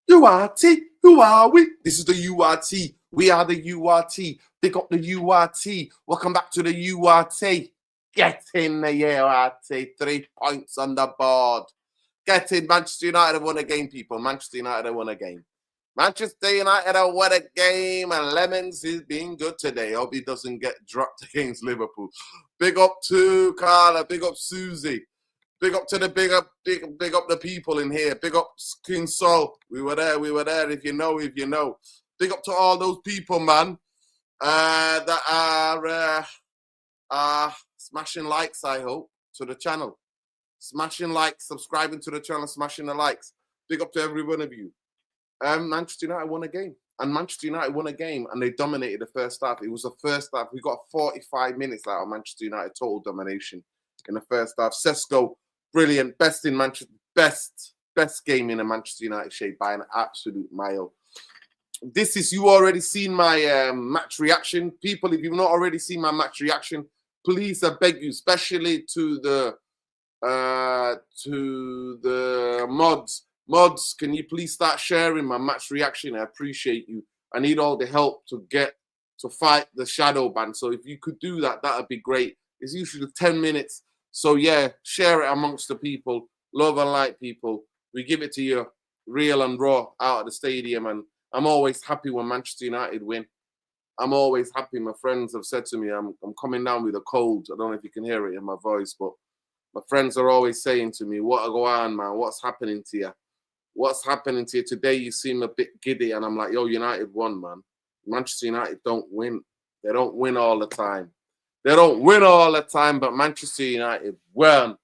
URT, who are we? This is the URT. We are the URT. Pick up the URT. Welcome back to the URT. Get in the URT. 3 points on the board. Get in. Manchester United have won a game, people. Manchester United have won a game. Manchester United have won a game, and Lemons is being good today. Hope he doesn't get dropped against Liverpool. Big up to Carla. Big up Susie. Big up to the big up the people in here. Big up King Sol. We were there. If you know. Big up to all those people, man, that are smashing likes, I hope, to the channel. Smashing likes, subscribing to the channel, smashing the likes. Big up to every one of you. Manchester United won a game. And Manchester United won a game, and they dominated the first half. It was the first half. We got 45 minutes out of Manchester United total domination in the first half. Cesco, brilliant, best in Manchester, best game in a Manchester United shape by an absolute mile. You already seen my match reaction. People, if you've not already seen my match reaction, please, I beg you, especially to the mods. Mods, can you please start sharing my match reaction? I appreciate you. I need all the help to fight the shadow ban. So if you could do that, that'd be great. It's usually 10 minutes. So yeah, share it amongst the people. Love and light, people. We give it to you real and raw out of the stadium. And I'm always happy when Manchester United win. I'm always happy. My friends have said to me, I'm coming down with a cold. I don't know if you can hear it in my voice, but my friends are always saying to me, what go on, man? What's happening to you? What's happening to you? Today you seem a bit giddy. And I'm like, yo, United won, man. Manchester United don't win. They don't win all the time. But Manchester United won.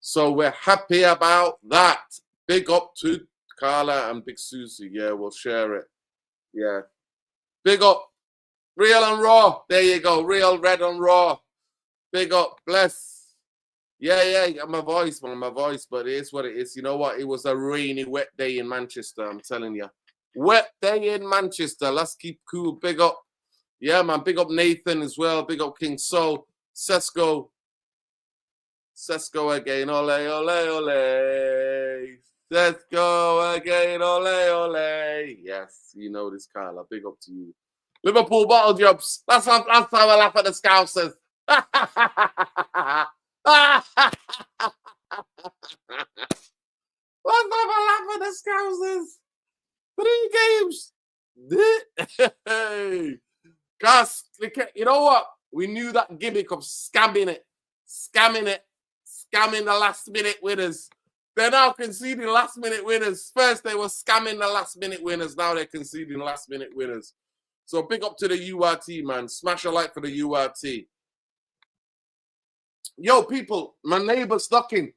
So we're happy about that. Big up to Carla and Big Susie. Yeah, we'll share it. Yeah. Big up. Real and raw. There you go. Real, red and raw. Big up. Bless. Yeah, my voice, but it is what it is. You know what? It was a rainy, wet day in Manchester, I'm telling you. Wet day in Manchester. Let's keep cool. Big up. Yeah, man. Big up Nathan as well. Big up King Sol. Cesco again. Ole, ole, ole. Cesco again. Ole, ole. Yes, you know this, Carla. Big up to you. Liverpool bottle jobs. Let's have a laugh at the Scousers. Let's have a laugh at the Scousers. 3 games. Guys, you know what? We knew that gimmick of scamming the last-minute winners. They're now conceding last-minute winners. First, they were scamming the last-minute winners. Now they're conceding last-minute winners. So big up to the URT, man. Smash a like for the URT. Yo, people, my neighbor's knocking.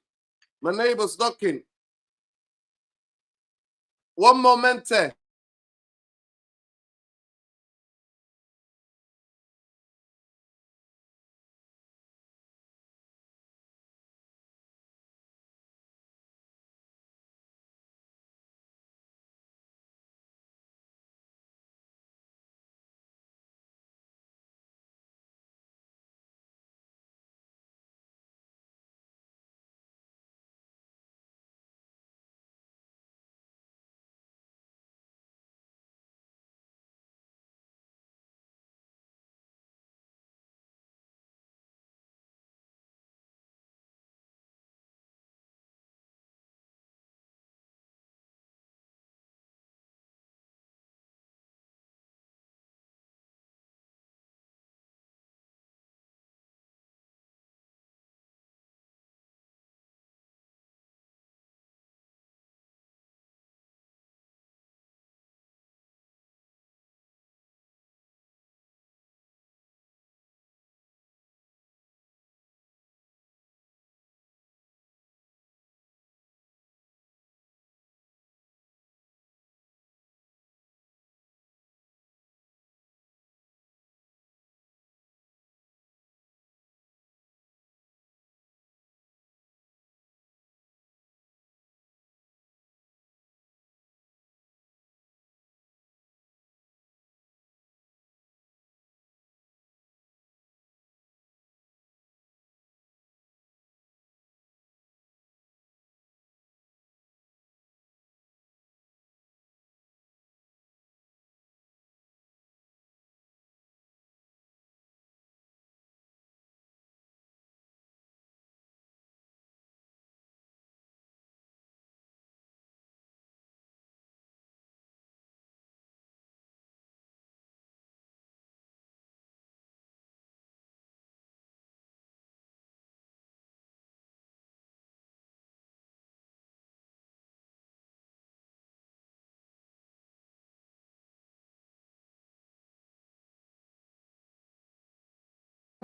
One momente.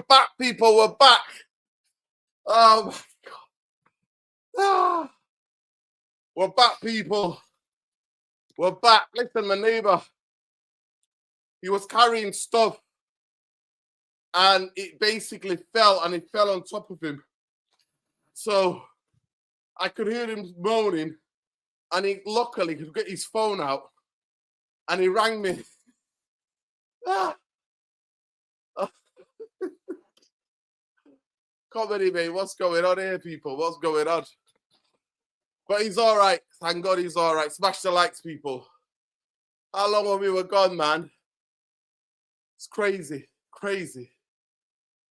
back, people. We're back. Oh my God. Ah. We're back, people. We're back. Listen, my neighbor, he was carrying stuff and it basically fell and it fell on top of him. So I could hear him moaning and he luckily could get his phone out and he rang me. Ah. Comedy, mate. What's going on here, people? What's going on? But he's all right. Thank God he's all right. Smash the likes, people. How long have we were gone, man? It's crazy. Crazy.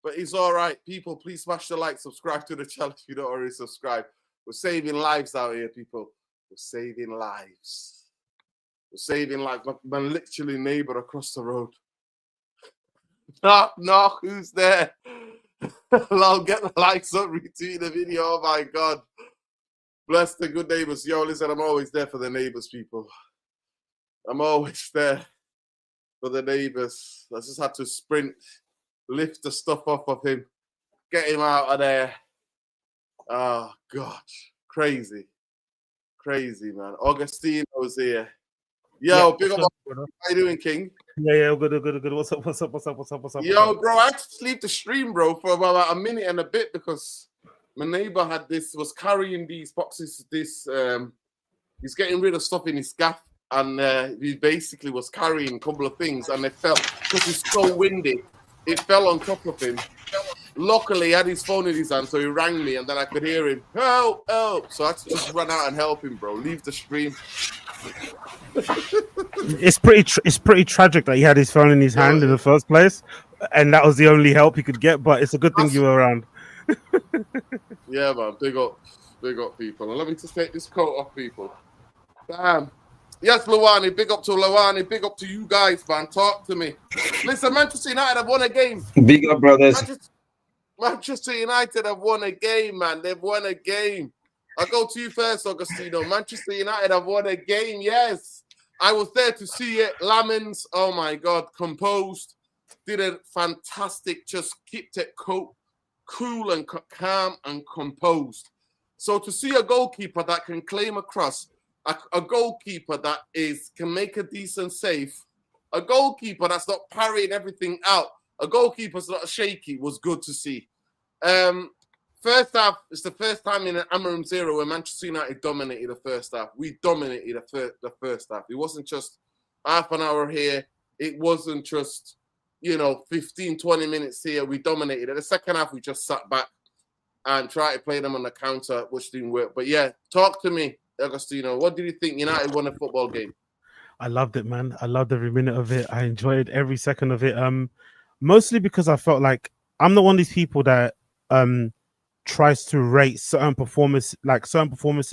But he's all right. People, please smash the like. Subscribe to the channel if you don't already subscribe. We're saving lives out here, people. We're saving lives. We're saving lives. My literally neighbor across the road. Knock, knock. Who's there? I'll get the likes up, retweet the video. Oh my God. Bless the good neighbors. Yo, listen, I'm always there for the neighbors, people. I'm always there for the neighbors. I just had to sprint, lift the stuff off of him, get him out of there. Oh, God. Crazy. Crazy, man. Augustino's here. Yo, big up. How you doing, King? Yeah, good. What's up? Yo, bro, I had to leave the stream, bro, for about a minute and a bit because my neighbor was carrying these boxes. He's getting rid of stuff in his gaff, and he basically was carrying a couple of things, and they fell because it's so windy. It fell on top of him. Luckily, he had his phone in his hand, so he rang me, and then I could hear him, help, help. So I had to just run out and help him, bro. Leave the stream. It's pretty tragic that he had his phone in his hand in the first place, and that was the only help he could get. But it's a good thing you were around. Yeah, man. Big up people. And let me just take this coat off, people. Damn. Yes, Luwani. Big up to Luwani. Big up to you guys, man. Talk to me. Listen, Manchester United have won a game. Big up, brothers. Manchester United have won a game, man. They've won a game. I'll go to you first, Augustino. Manchester United have won a game, yes. I was there to see it. Lamens, oh my God, composed. Did a fantastic, just kept it cool and calm and composed. So to see a goalkeeper that can claim a cross, a goalkeeper that can make a decent save, a goalkeeper that's not parrying everything out, a goalkeeper's not shaky, was good to see. First half, it's the first time in an Amorim's era where Manchester United dominated the first half. We dominated the first half. It wasn't just half an hour here. It wasn't just, 15, 20 minutes here. We dominated. In the second half, we just sat back and tried to play them on the counter, which didn't work. But yeah, talk to me, Agostino. What did you think? United won a football game. I loved it, man. I loved every minute of it. I enjoyed every second of it. Mostly because I felt like I'm not one of these people that tries to rate certain performances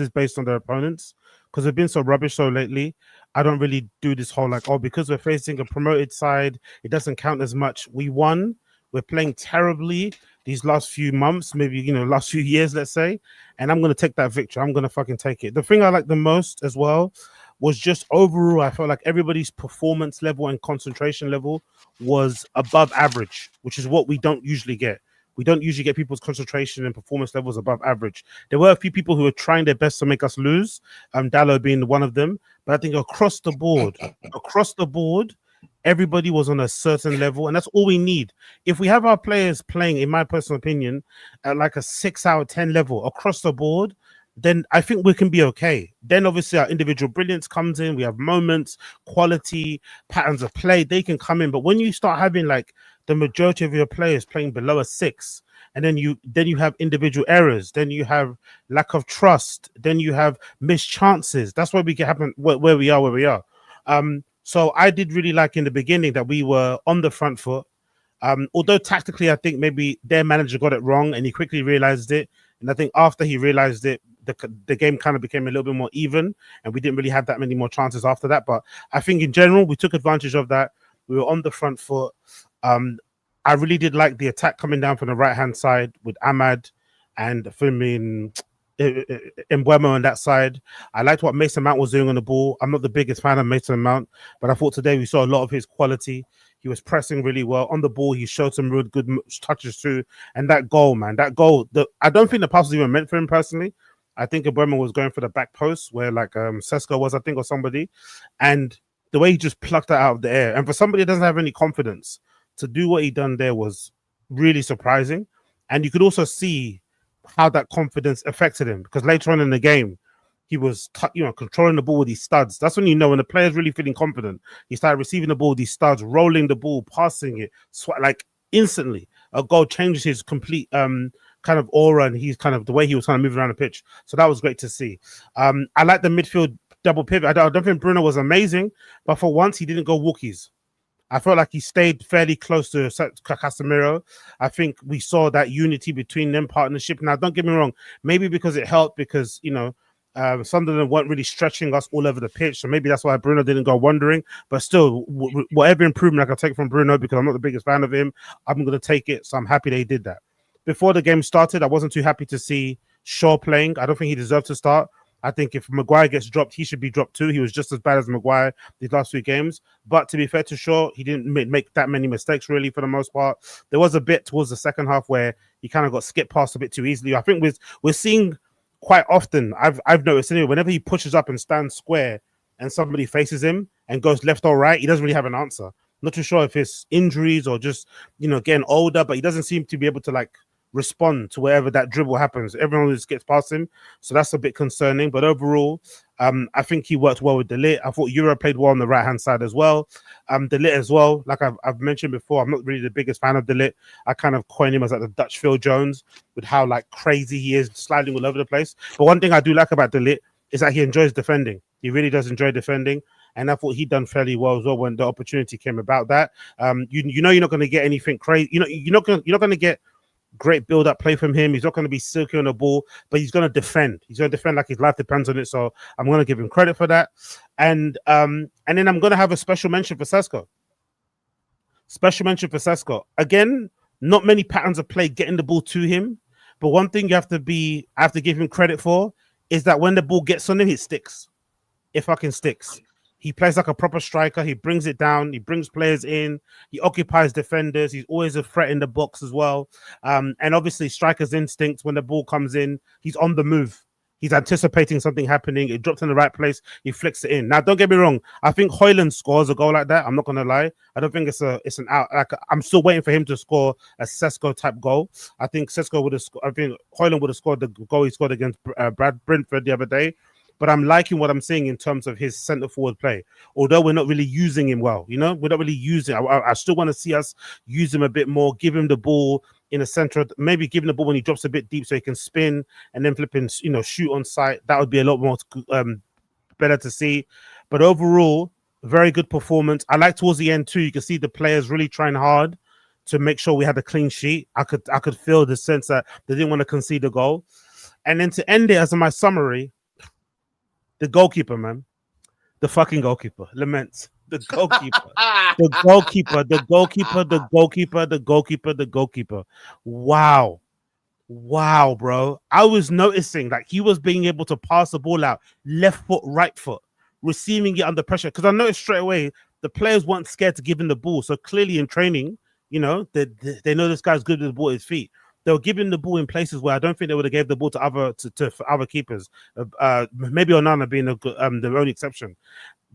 based on their opponents, because they've been so rubbish so lately. I don't really do this whole because we're facing a promoted side, it doesn't count as much. We won. We're playing terribly these last few months, maybe last few years, let's say, and I'm gonna take that victory. I'm gonna fucking take it. The thing I like the most as well was just overall, I felt like everybody's performance level and concentration level was above average, which is what we don't usually get. We don't usually get people's concentration and performance levels above average. There were a few people who were trying their best to make us lose, Dalot being one of them. But I think across the board, everybody was on a certain level, and that's all we need. If we have our players playing, in my personal opinion, at like a 6 out of 10 level across the board, then I think we can be okay. Then obviously our individual brilliance comes in. We have moments, quality, patterns of play. They can come in. But when you start having like the majority of your players playing below a 6, and then you have individual errors, then you have lack of trust, then you have missed chances. That's why we can happen where we are. So I did really like in the beginning that we were on the front foot. Although tactically, I think maybe their manager got it wrong and he quickly realized it. And I think after he realized it, the game kind of became a little bit more even, and we didn't really have that many more chances after that. But I think in general, we took advantage of that. We were on the front foot. I really did like the attack coming down from the right-hand side with Ahmad and Firmin Mbeumo on that side. I liked what Mason Mount was doing on the ball. I'm not the biggest fan of Mason Mount, but I thought today we saw a lot of his quality. He was pressing really well on the ball. He showed some real good touches too. And that goal, man, that goal. I don't think the pass was even meant for him personally. I think Aubameyang was going for the back post where like Cesco was, I think, or somebody, and the way he just plucked that out of the air. And for somebody that doesn't have any confidence, to do what he done there was really surprising. And you could also see how that confidence affected him, because later on in the game, he was controlling the ball with these studs. That's when you know when the player's really feeling confident. He started receiving the ball with these studs, rolling the ball, passing it, like instantly. A goal changes his complete kind of aura, and he's kind of the way he was kind of moving around the pitch. So that was great to see. I like the midfield double pivot. I don't think Bruno was amazing, but for once he didn't go walkies. I felt like he stayed fairly close to Casemiro. I think we saw that unity between them, partnership. Now, don't get me wrong, maybe because it helped because, Sunderland weren't really stretching us all over the pitch. So maybe that's why Bruno didn't go wandering. But still, whatever improvement I can take from Bruno, because I'm not the biggest fan of him, I'm going to take it. So I'm happy they did that. Before the game started, I wasn't too happy to see Shaw playing. I don't think he deserved to start. I think if Maguire gets dropped, he should be dropped too. He was just as bad as Maguire these last few games. But to be fair to Shaw, he didn't make that many mistakes really for the most part. There was a bit towards the second half where he kind of got skipped past a bit too easily. I think we're seeing quite often, I've noticed anyway, whenever he pushes up and stands square and somebody faces him and goes left or right, he doesn't really have an answer. Not too sure if it's injuries or just, getting older, but he doesn't seem to be able to like respond to wherever that dribble happens. Everyone just gets past him. So that's a bit concerning. But overall, I think he worked well with Dalot. I thought Euro played well on the right-hand side as well. Dalot as well, like I've mentioned before, I'm not really the biggest fan of Dalot. I kind of coin him as like the Dutch Phil Jones with how like crazy he is, sliding all over the place. But one thing I do like about Dalot is that he enjoys defending. He really does enjoy defending. And I thought he'd done fairly well as well when the opportunity came about that. You're not going to get anything crazy. You're not going to get great build-up play from him. He's not going to be silky on the ball, but he's going to defend. He's going to defend like his life depends on it. So I'm going to give him credit for that. And then I'm going to have a special mention for Cesco. Special mention for Cesco. Again, not many patterns of play getting the ball to him, but one thing I have to give him credit for is that when the ball gets on him, it sticks. It fucking sticks. He plays like a proper striker. He brings it down. He brings players in. He occupies defenders. He's always a threat in the box as well. And obviously, striker's instincts, when the ball comes in, he's on the move. He's anticipating something happening. It drops in the right place. He flicks it in. Now, don't get me wrong. I think Højlund scores a goal like that. I'm not going to lie. I don't think it's an out. Like, I'm still waiting for him to score a Cesco type goal. I think Cesco would have. I think Højlund would have scored the goal he scored against Brentford the other day. But I'm liking what I'm seeing in terms of his centre forward play. Although we're not really using him well, we're not really using. I still want to see us use him a bit more. Give him the ball in the centre. Maybe give him the ball when he drops a bit deep, so he can spin and then flipping, shoot on sight. That would be a lot more better to see. But overall, very good performance. I like towards the end too. You can see the players really trying hard to make sure we had a clean sheet. I could feel the sense that they didn't want to concede a goal. And then to end it as my summary. The goalkeeper, man. The fucking goalkeeper. Laments. The goalkeeper. The goalkeeper. The goalkeeper. The goalkeeper. The goalkeeper. The goalkeeper. Wow. Wow, bro. I was noticing that he was being able to pass the ball out left foot, right foot, receiving it under pressure. Because I noticed straight away the players weren't scared to give him the ball. So clearly in training, they know this guy's good with the ball at his feet. They were giving the ball in places where I don't think they would have gave the ball to other keepers. Maybe Onana being the only exception.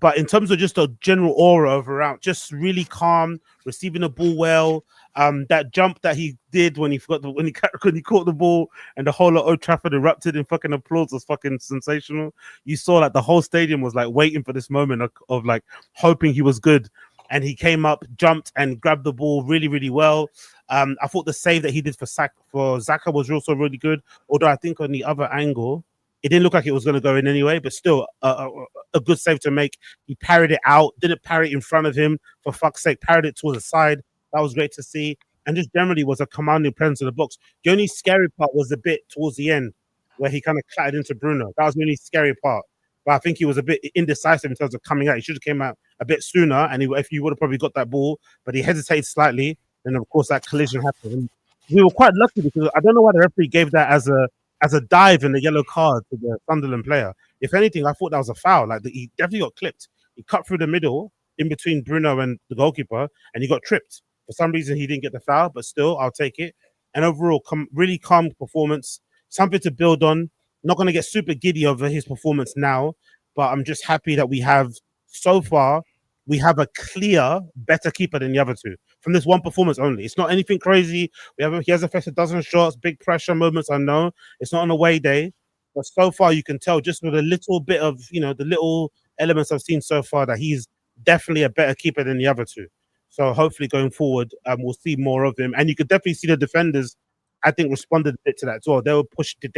But in terms of just a general aura around, just really calm, receiving the ball well. That jump that he did when he caught the ball and the whole of Old Trafford erupted in fucking applause was fucking sensational. You saw like the whole stadium was like waiting for this moment of like hoping he was good. And he came up, jumped, and grabbed the ball really, really well. I thought the save that he did for Xhaka was also really good. Although I think on the other angle, it didn't look like it was going to go in anyway. But still, a good save to make. He parried it out, didn't parry it in front of him. For fuck's sake, parried it towards the side. That was great to see. And just generally was a commanding presence in the box. The only scary part was the bit towards the end where he kind of clattered into Bruno. That was the only scary part. But I think he was a bit indecisive in terms of coming out. He should have came out a bit sooner, and if he would have probably got that ball, but he hesitated slightly, then of course that collision happened. And we were quite lucky because I don't know why the referee gave that as a dive in the yellow card to the Sunderland player. If anything, I thought that was a foul. Like he definitely got clipped. He cut through the middle. in between Bruno and the goalkeeper, and he got tripped. For some reason, he didn't get the foul, but still, I'll take it. And overall, really calm performance, something to build on. Not going to get super giddy over his performance now, but I'm just happy that we have, so far, we have a clear better keeper than the other two from this one performance only. It's not anything crazy. He has affected a dozen shots, big pressure moments, I know. It's not an away day. But so far, you can tell just with a little bit of, the little elements I've seen so far that he's definitely a better keeper than the other two. So hopefully going forward, we'll see more of him. And you could definitely see the defenders, I think, responded a bit to that as well. They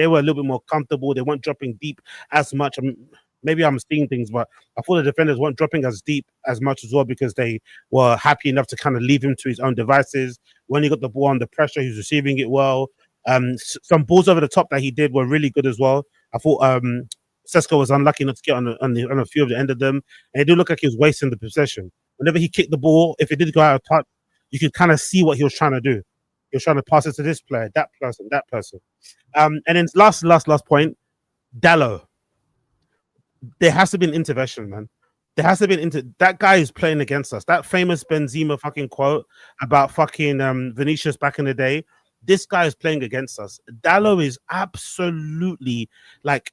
were a little bit more comfortable. They weren't dropping deep as much. Maybe I'm seeing things, but I thought the defenders weren't dropping as deep as much as well because they were happy enough to kind of leave him to his own devices. When he got the ball under pressure, he was receiving it well. Some balls over the top that he did were really good as well. I thought Cesco was unlucky not to get on a few of the end of them, and it did look like he was wasting the possession. Whenever he kicked the ball, if it did go out of touch, you could kind of see what he was trying to do. He was trying to pass it to this player, that person. And then last point, Dalot. There has to be an intervention, man. There has to be that guy is playing against us. That famous Benzema fucking quote about fucking Vinicius back in the day. This guy is playing against us. Dalot is absolutely like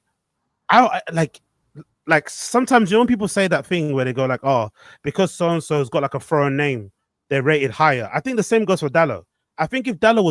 sometimes when people say that thing where they go like, oh, because so and so's got like a foreign name, they're rated higher. I think the same goes for Dalot. I think if Dalot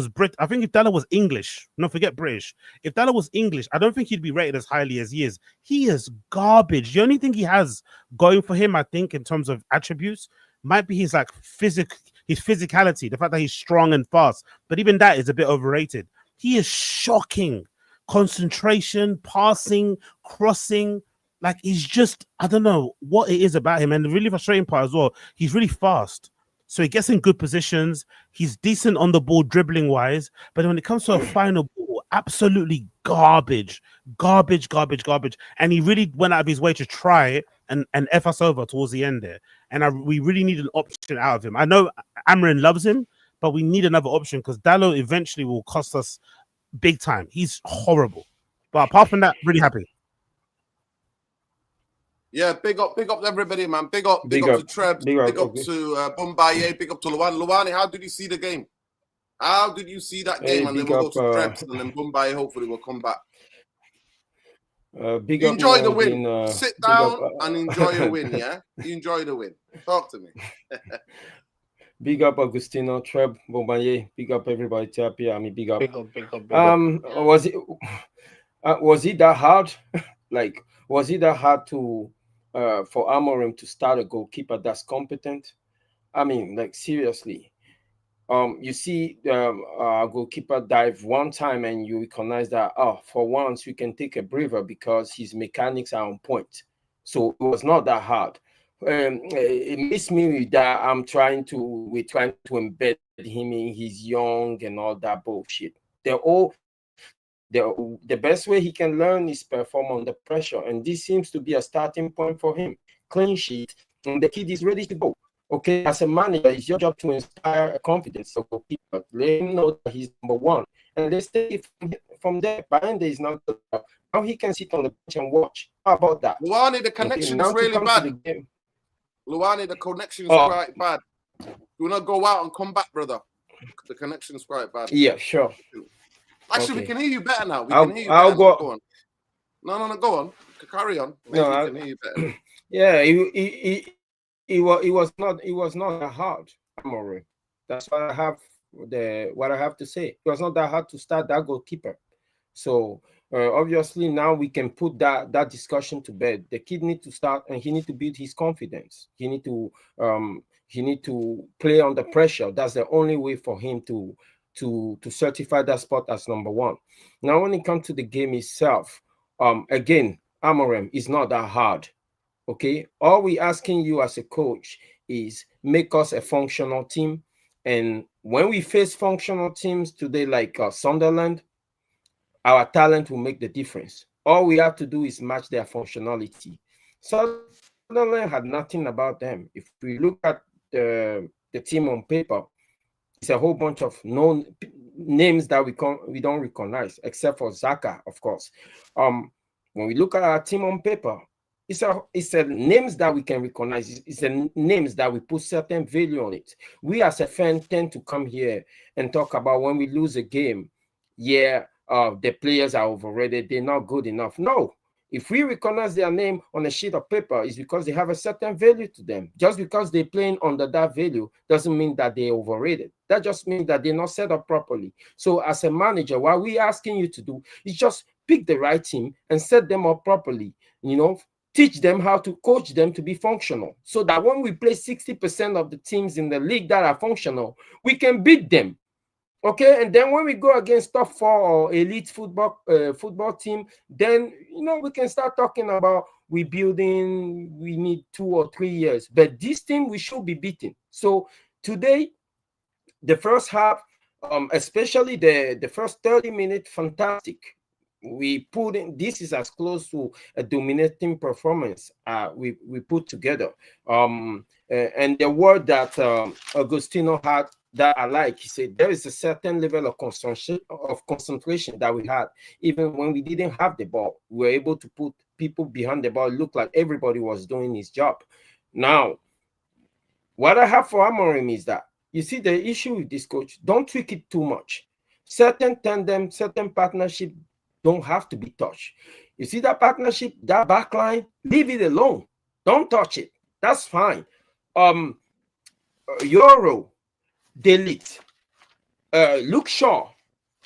was English, don't forget British. If Dalot was English, I don't think he'd be rated as highly as he is. He is garbage. The only thing he has going for him, I think, in terms of attributes, might be his physicality, the fact that he's strong and fast. But even that is a bit overrated. He is shocking. Concentration, passing, crossing. Like, he's just, I don't know what it is about him. And the really frustrating part as well, he's really fast. So he gets in good positions. He's decent on the ball, dribbling wise. But when it comes to a final ball, absolutely garbage. And he really went out of his way to try and F us over towards the end there. And we really need an option out of him. I know Amorim loves him, but we need another option because Dalot eventually will cost us big time. He's horrible. But apart from that, really happy. Yeah, big up everybody, man. Big up to Trebs, big up to Bombay, big up to Luwani. How did you see the game? How did you see that game? And then we'll go to Trebs and then Bombay hopefully will come back. Enjoy the win. Sit down and enjoy a win, yeah? Enjoy the win. Talk to me. Big up Agustino, Treb, Bombay. Big up everybody. Tapia, I mean, big up. Big up. Was it that hard? Like, was it that hard to for Amorim to start a goalkeeper that's competent? I mean, like, seriously. You see our goalkeeper dive one time and you recognize that, for once we can take a breather because his mechanics are on point. So it was not that hard. It makes me that we're trying to embed him in his young and all that bullshit. The best way he can learn is perform under pressure, and this seems to be a starting point for him. Clean sheet, and the kid is ready to go. Okay, as a manager, it's your job to inspire confidence of goalkeeper. Let him know that he's number one, and let's take it from there. Bande is not good. Now he can sit on the bench and watch. How about that? Luwani, the connection is really bad. Luwani, the connection is quite bad. Do not go out and come back, brother. The connection is quite bad. Yeah, sure. Actually, we can hear you better now. I'll go. Go on. No, go on. Carry on. Maybe we can hear you better. Yeah, it was not that hard. Amorim. That's what I have to say. It was not that hard to start that goalkeeper. So obviously now we can put that discussion to bed. The kid needs to start, and he needs to build his confidence. He need to play under pressure. That's the only way for him to certify that spot as number one. Now, when it comes to the game itself, again, Amorim is not that hard. Okay, all we asking you as a coach is make us a functional team. And when we face functional teams today, like Sunderland, our talent will make the difference. All we have to do is match their functionality. Sunderland had nothing about them. If we look at the team on paper, it's a whole bunch of known names that we don't recognize, except for Xhaka, of course. When we look at our team on paper, It's a names that we can recognize. It's a names that we put certain value on it. We as a fan tend to come here and talk about when we lose a game. Yeah, the players are overrated. They're not good enough. No. If we recognize their name on a sheet of paper, it's because they have a certain value to them. Just because they're playing under that value doesn't mean that they're overrated. That just means that they're not set up properly. So as a manager, what we're asking you to do is just pick the right team and set them up properly. You know, teach them how to coach them to be functional so that when we play 60% of the teams in the league that are functional, we can beat them. Okay, and then when we go against top 4 or elite football team, then we can start talking about we need 2 or 3 years. But this team we should be beating. So today, the first half, especially the first 30 minutes, fantastic. We put in, this is as close to a dominating performance we put together. And the word that Agostino had that I like, he said there is a certain level of concentration that we had even when we didn't have the ball. We were able to put people behind the ball. It looked like everybody was doing his job. Now, what I have for Amorim is that, you see, the issue with this coach, don't tweak it too much. Certain tandem, certain partnership don't have to be touched. You see that partnership, that backline, leave it alone. Don't touch it. That's fine. Euro, delete. Luke Shaw,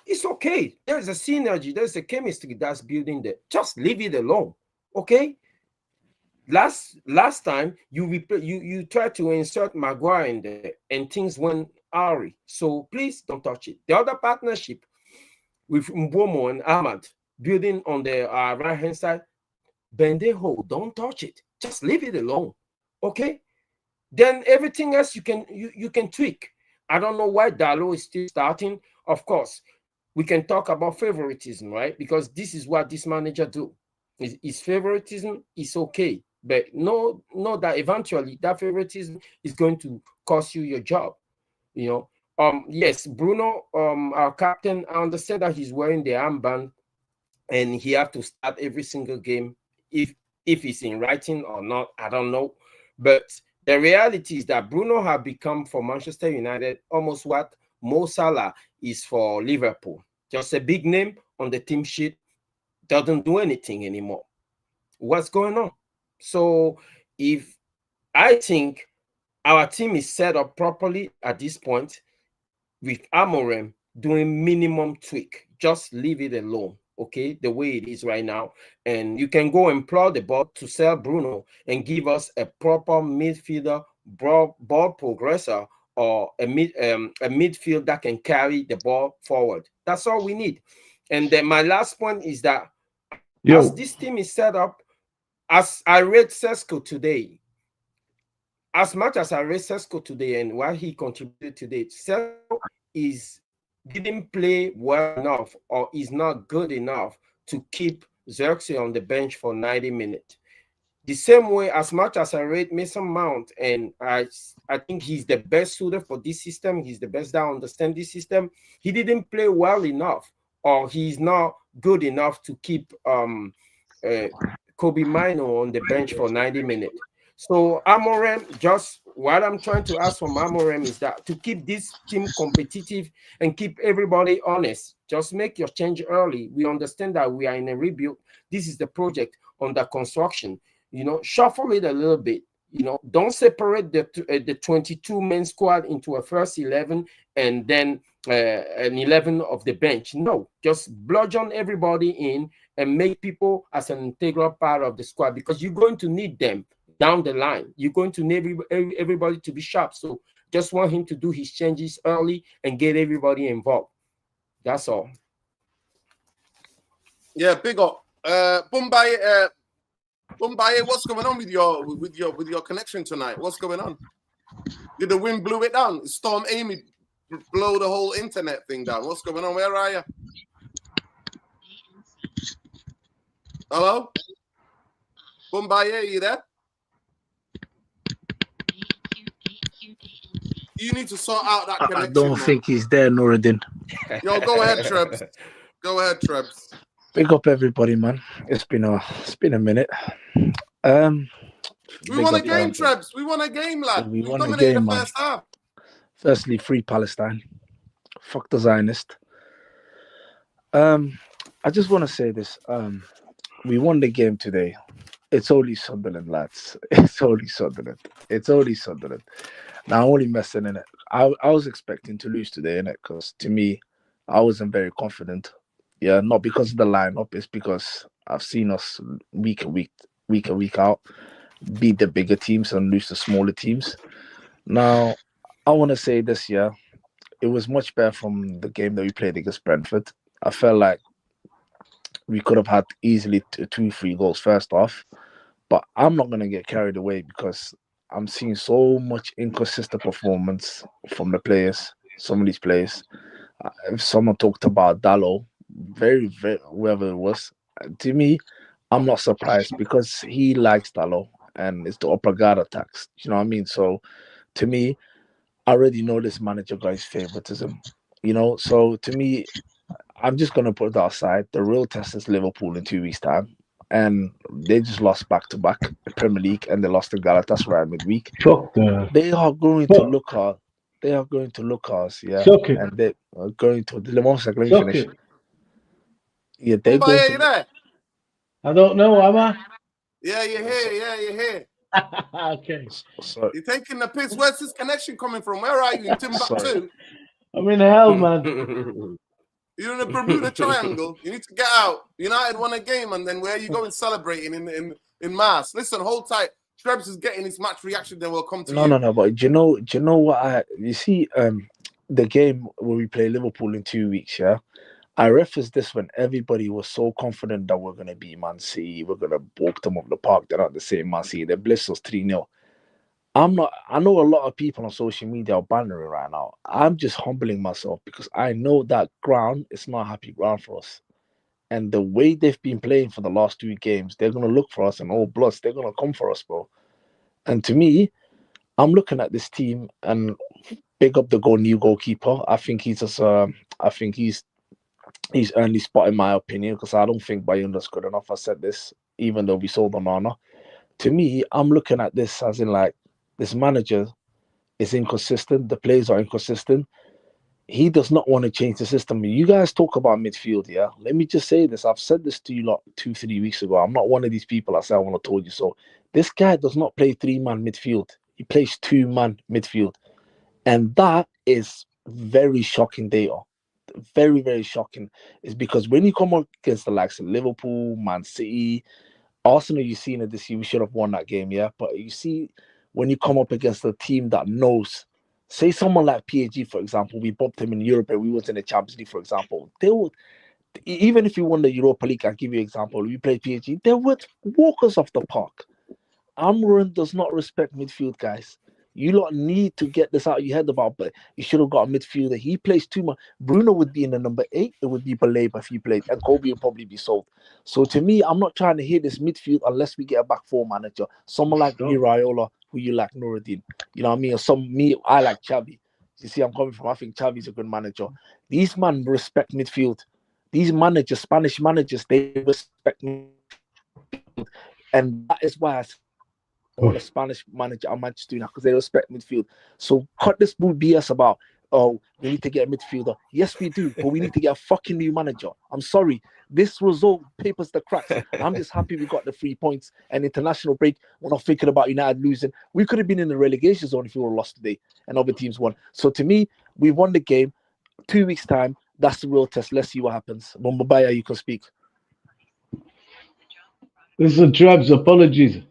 it's okay. There's a synergy, there's a chemistry that's building there. Just leave it alone. Okay? Last time you tried to insert Maguire in there and things went awry. So please don't touch it. The other partnership with Mbomo and Ahmad building on the right hand side, Bendejo, don't touch it. Just leave it alone. Okay? Then everything else you can tweak. I don't know why Dalot is still starting. Of course, we can talk about favoritism, right? Because this is what this manager do. His favoritism is okay, but know that eventually that favoritism is going to cost you your job. Yes, Bruno, our captain, I understand that he's wearing the armband and he have to start every single game. If it's in writing or not, I don't know. But the reality is that Bruno have become for Manchester United almost what Mo Salah is for Liverpool. Just a big name on the team sheet, doesn't do anything anymore. What's going on? So if I think our team is set up properly at this point, with Amorim doing minimum tweak, just leave it alone, okay, the way it is right now. And you can go employ the ball to sell Bruno and give us a proper midfielder, ball progressor, or a midfield that can carry the ball forward. That's all we need. And then my last point is that as this team is set up, as I read Cesco today, as much as I read Cesco today and what he contributed today, Cesco didn't play well enough or is not good enough to keep Xerxes on the bench for 90 minutes. The same way, as much as I rate Mason Mount, and I think he's the best suited for this system, he's the best that understands this system, he didn't play well enough, or he's not good enough to keep Kobe Mino on the bench for 90 minutes. So Amorim, just what I'm trying to ask from Amorim is that to keep this team competitive and keep everybody honest, just make your change early. We understand that we are in a rebuild. This is the project under construction. Shuffle it a little bit. Don't separate the 22-man squad into a first 11 and then an 11 of the bench. No, just bludgeon everybody in and make people as an integral part of the squad, because you're going to need them down the line. You're going to need everybody to be sharp. So just want him to do his changes early and get everybody involved. That's all. Yeah, big up. Bombay, what's going on with your connection tonight? What's going on? Did the wind blew it down? Storm Amy blow the whole internet thing down? What's going on? Where are you? Hello? Bombay, are you there? You need to sort out that connection. I don't think he's there, Nuruddin. Yo, go ahead, Trebs. Go ahead, Trebs. Big up everybody, man. It's been a minute. Um, We big won a up, game, Trebs. We won a game, lad. We We won a dominated game, the man. first half. Firstly, free Palestine. Fuck the Zionist. I just want to say this. We won the game today. It's only Sunderland, lads. It's only Sunderland. It's only Sunderland. Now I'm only messing in it. I was expecting to lose today, innit? Because to me, I wasn't very confident. Yeah, not because of the lineup. It's because I've seen us week and week out beat the bigger teams and lose the smaller teams. Now, I want to say this year, it was much better from the game that we played against Brentford. I felt like we could have had easily 2-3 goals first off, but I'm not going to get carried away because I'm seeing so much inconsistent performance from the players, some of these players. If someone talked about Dalot, very, whoever it was, to me, I'm not surprised because he likes Dalot and it's the upper guard attacks. You know what I mean? So to me, I already know this manager guy's favoritism. So to me, I'm just gonna put that aside. The real test is Liverpool in 2 weeks' time, and they just lost back to back in Premier League, and they lost to Galatasaray midweek. Fuck the. They are going to look at. They are going to look at us, yeah, Suck it. and they are going to. Let me Suck finish. it. Yeah, they're Bombay, going are to. you there? I don't know, am I? Yeah, you're here. Yeah, you're here. Okay. Sorry, You're taking the piss. Where's this connection coming from? Where are you? In Timbuktu? I'm in hell, man. You're in the Bermuda Triangle. You need to get out. United won a game, and then where are you going celebrating in mass? Listen, hold tight. Trebs is getting his match reaction. Then we'll come to you. no. But do you know what you see? The game where we play Liverpool in 2 weeks, yeah. I referenced this when everybody was so confident that we're gonna beat Man City, we're gonna walk them up the park. They're not the same Man City. They blitzed us 3-0. I'm not. I know a lot of people on social media are bannering right now. I'm just humbling myself because I know that ground is not a happy ground for us. And the way they've been playing for the last 2 games, they're gonna look for us and all bloods. They're gonna come for us, bro. And to me, I'm looking at this team and big up the new goalkeeper. I think he's just. I think he's earned his spot in my opinion because I don't think Bayunda's good enough. I said this even though we sold Onana. To me, I'm looking at this as in like this manager is inconsistent. The players are inconsistent. He does not want to change the system. You guys talk about midfield, yeah? Let me just say this. I've said this to you lot 2-3 weeks ago. I'm not one of these people that say I want to told you so. This guy does not play 3-man midfield. He plays 2-man midfield. And that is very shocking data. Very, very shocking. Is because when you come up against the likes of Liverpool, Man City, Arsenal, you've seen it this year. We should have won that game, yeah. But you see, when you come up against a team that knows, say someone like PSG, for example, we bumped them in Europe and we went in the Champions League, for example. They would, even if you won the Europa League, I'll give you an example. We played PSG, they would walk us off the park. Amorim does not respect midfield, guys. You lot need to get this out of your head about, but you should have got a midfielder. He plays too much. Bruno would be in the number 8. It would be Baleba if he played, and Kobe would probably be sold. So to me, I'm not trying to hear this midfield unless we get a back four manager. Someone like Iraola, who you like Nuruddin. You know what I mean? Or I like Xavi. You see, I'm coming from. I think Xavi's a good manager. These men respect midfield. These managers, Spanish managers, they respect midfield, and that is why I want a Spanish manager at Manchester United because they respect midfield. So cut this bull BS about, oh, we need to get a midfielder. Yes, we do, but we need to get a fucking new manager. I'm sorry. This result papers the cracks. I'm just happy we got the 3 points and international break. We're not thinking about United losing. We could have been in the relegation zone if we were lost today and other teams won. So to me, we won the game. 2 weeks' time, that's the real test. Let's see what happens. Bombay, you can speak. Listen, Trebs, apologies.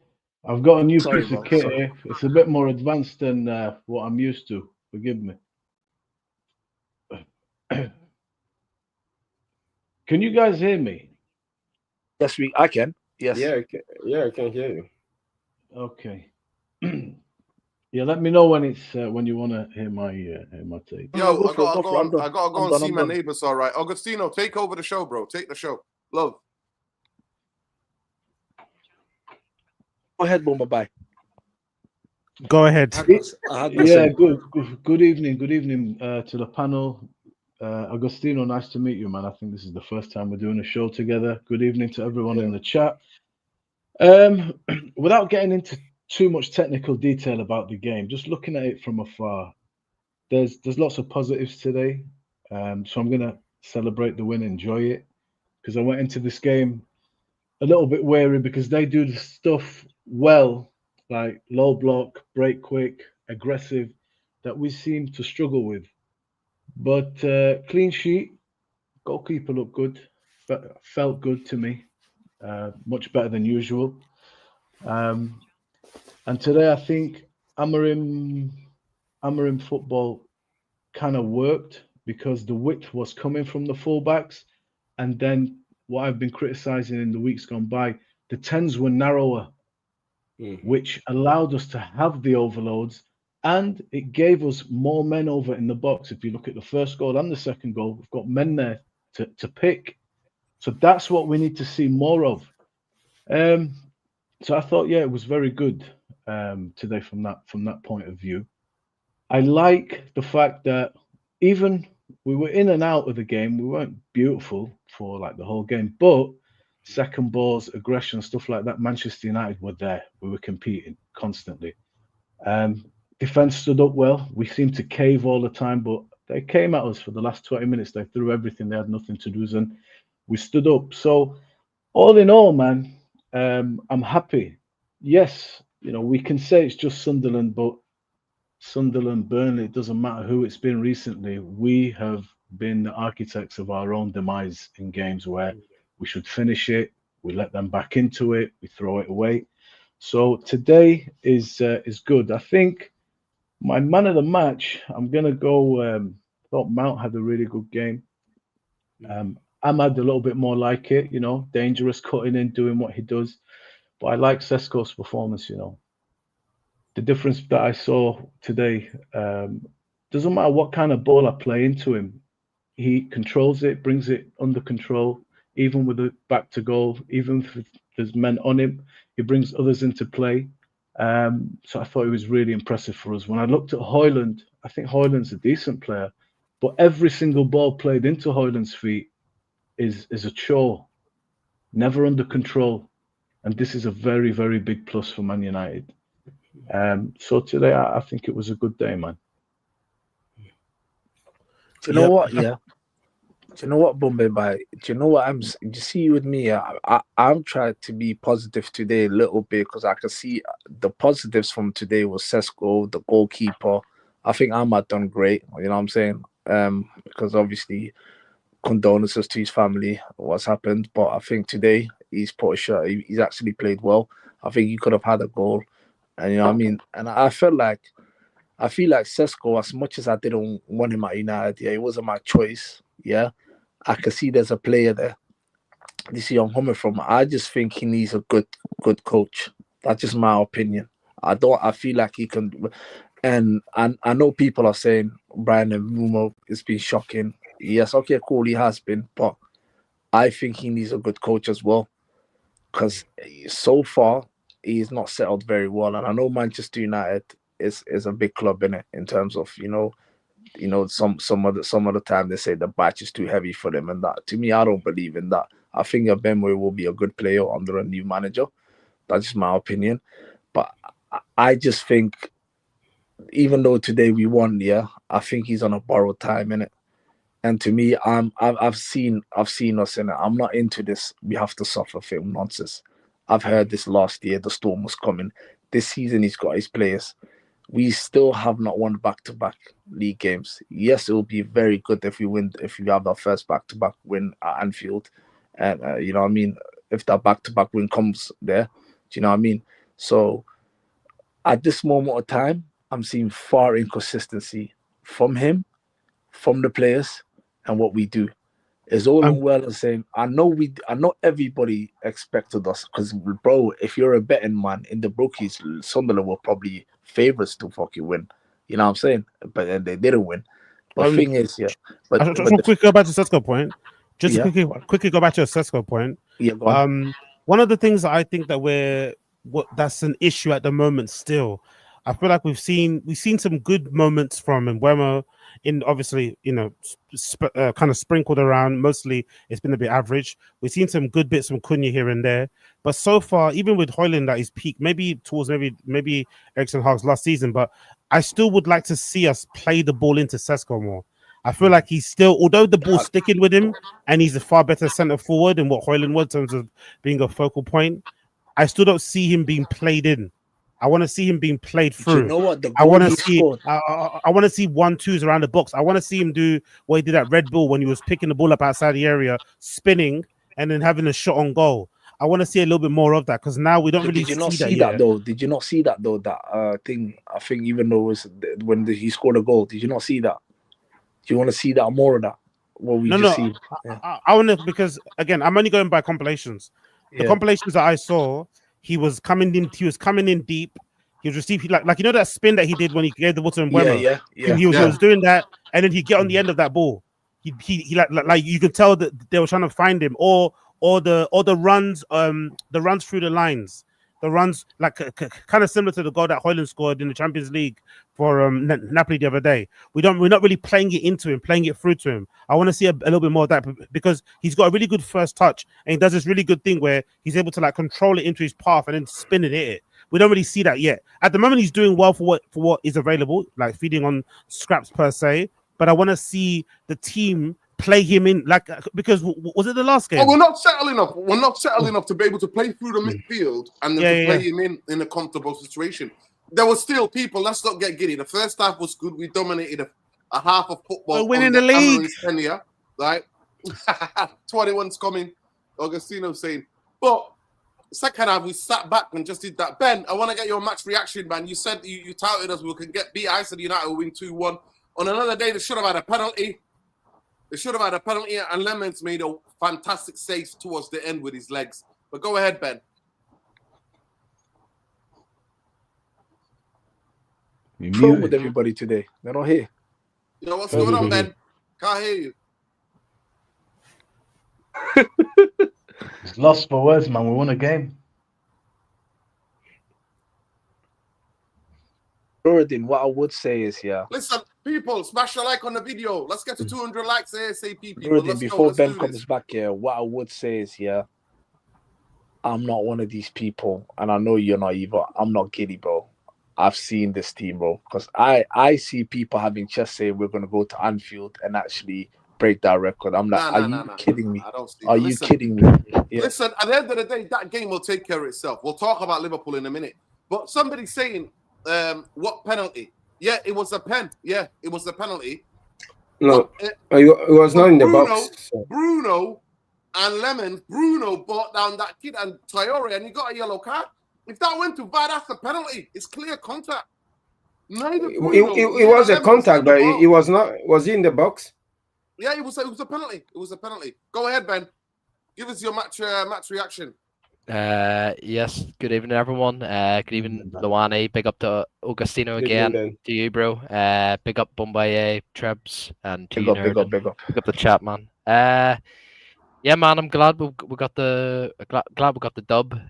I've got a new Sorry, piece of bro. kit Sorry. here. It's a bit more advanced than what I'm used to. Forgive me. Can you guys hear me? Yes, I can. Yes. Yeah, I can hear you. Okay. Yeah, let me know when it's when you want to hear my take. Yo, Go I for it, gotta go for it. I gotta go I'm and done, see I'm my done. neighbors. All right, Augustino, take over the show, bro. Take the show. Love. Go ahead, Bombay. Go ahead. Yeah, good evening. Good evening to the panel. Agostino, nice to meet you, man. I think this is the first time we're doing a show together. Good evening to everyone in the chat. Without getting into too much technical detail about the game, just looking at it from afar, there's lots of positives today. So I'm gonna celebrate the win, enjoy it, because I went into this game a little bit wary because they do the stuff well, like low block, break quick, aggressive, that we seem to struggle with. But clean sheet, goalkeeper looked good, felt good to me, much better than usual. Um, and today I think Amorim Amorim football kind of worked because the width was coming from the fullbacks, and then what I've been criticizing in the weeks gone by, the tens were narrower, which allowed us to have the overloads, and it gave us more men over in the box. If you look at the first goal and the second goal, we've got men there to pick. So that's what we need to see more of. So I thought, yeah, it was very good today from that point of view. I like the fact that even we were in and out of the game, we weren't beautiful for like the whole game, but second balls, aggression, stuff like that, Manchester United were there. We were competing constantly. Defense stood up well. We seemed to cave all the time, but they came at us for the last 20 minutes. They threw everything. They had nothing to lose, and we stood up. So all in all, man, I'm happy. Yes, we can say it's just Sunderland, but Sunderland, Burnley, it doesn't matter who it's been recently. We have been the architects of our own demise in games where we should finish it, we let them back into it, we throw it away. So today is good. I think my man of the match, I'm gonna go. Thought Mount had a really good game. Ahmad a little bit more like it, dangerous, cutting in, doing what he does. But I like Cesco's performance. The difference that I saw today, doesn't matter what kind of ball I play into him, he controls it, brings it under control, even with it back to goal, even if there's men on him, he brings others into play. So I thought it was really impressive for us. When I looked at Højlund, I think Højlund's a decent player, but every single ball played into Højlund's feet is a chore, never under control. And this is a very, very big plus for Man United. So today, I think it was a good day, man. Do you know what? Yeah. Do you know what, Bombay? Do you know what you see with me? I'm trying to be positive today a little bit because I can see the positives from today was Cesco, the goalkeeper. I think Ahmad done great. You know what I'm saying? Because obviously, condolences to his family, what's happened. But I think today he's put a shot. He's actually played well. I think he could have had a goal. And you know what I mean? And I feel like Cesco, as much as I didn't want him at United, yeah, it wasn't my choice. Yeah. I can see there's a player there. This is where I'm coming from. I just think he needs a good coach. That's just my opinion. I feel like he can, and I know people are saying Brian Mbeumo has been shocking. Yes, okay, cool, he has been, but I think he needs a good coach as well. Because so far he's not settled very well. And I know Manchester United is a big club in it in terms of, some of the time they say the batch is too heavy for them, and that to me, I don't believe in that. I think Mbeumo will be a good player under a new manager. That's just my opinion. But I just think, even though today we won, yeah, I think he's on a borrowed time in it. And to me, I've seen us in it. I'm not into this. We have to suffer film nonsense. I've heard this last year. The storm was coming. This season, he's got his players. We still have not won back-to-back league games. Yes, it will be very good if we win. If we have our first back-to-back win at Anfield, and you know what I mean. If that back-to-back win comes there, do you know what I mean? So, at this moment of time, I'm seeing far inconsistency from him, from the players, and what we do. It's all well and saying, I know everybody expected us, because bro, if you're a betting man in the bookies, Sunderland were probably favourites to fucking win. You know what I'm saying? But then they didn't win. But the thing is, yeah. But quickly go back to Cesco point. Just to quickly go back to a Cesco point. Yeah, go on. One of the things that I think that that's an issue at the moment still. I feel like we've seen some good moments from Mbeumo. In obviously, kind of sprinkled around. Mostly, it's been a bit average. We've seen some good bits from Cunha here and there, but so far, even with Højlund at his peak, maybe towards maybe Eriksen Hag's last season, but I still would like to see us play the ball into Cesco more. I feel like he's still, although the ball's sticking with him, and he's a far better centre forward than what Højlund was in terms of being a focal point. I still don't see him being played in. I want to see him being played through. Do you know what? The I goal want to he see. scored. I want to see 1-2s around the box. I want to see him do what he did at Red Bull when he was picking the ball up outside the area, spinning, and then having a shot on goal. I want to see a little bit more of that because now we don't really Did you not see see that that though? Did you not see that though? That thing. I think even though it was when he scored a goal, did you not see that? Do you want to see that more of that? What we just see? Yeah. I want to, because again, I'm only going by compilations. The compilations that I saw, he was coming in. He was coming in deep. He was receiving like that spin that he did when he gave the ball to Mbeumo. He was doing that, and then he'd get on the end of that ball. He like you could tell that they were trying to find him, or the runs through the lines. The runs like kind of similar to the goal that Højlund scored in the Champions League for Napoli the other day. We're not really playing it into him, playing it through to him. I want to see a little bit more of that because he's got a really good first touch and he does this really good thing where he's able to like control it into his path and then spin it, hit it. We don't really see that yet. At the moment, he's doing well for what is available, like feeding on scraps per se. But I want to see the team play him in, like, because was it the last game? Oh, we're not settled enough. We're not settled enough to be able to play through the midfield and then to play him in a comfortable situation. There were still people. Let's not get giddy. The first half was good. We dominated a half of football. We're winning the league. Tenure, right? 21's coming. Augustino saying, but second half we sat back and just did that. Ben, I want to get your match reaction, man. You said you touted us we can get beat. I said United will win 2-1. On another day, they should have had a penalty. And Lemons made a fantastic save towards the end with his legs. But go ahead, Ben. What's wrong with everybody today? They're not here. You know what's going on, Ben? Can't hear you. It's lost for words, man. We won a game. Jordan, what I would say is, listen, people, smash a like on the video. Let's get to 200 likes ASAP, people. Jordan, before Ben comes back here, what I would say is, I'm not one of these people, and I know you're not either. I'm not giddy, bro. I've seen this team, bro, because I see people having just saying we're going to go to Anfield and actually break that record. I'm like, are you kidding me? Are you kidding me? Yeah. Listen, at the end of the day, that game will take care of itself. We'll talk about Liverpool in a minute. But somebody's saying, what penalty? Yeah, it was a pen. Yeah, it was a penalty. No, it was not in the box. Bruno and Lemon. Bruno brought down that kid and Traore, and he got a yellow card. If that went to VAR, that's a penalty. It's clear contact. It was a contact, but it was not. Was he in the box? Yeah, it was a penalty. It was a penalty. Go ahead, Ben. Give us your match reaction. Yes. Good evening, everyone. Good evening, Luani. Big up to Augustino again. To you, bro. Big up Bombay, Trebs, and to you, big up. Big up the chat, man. Yeah, man. I'm glad we got the dub.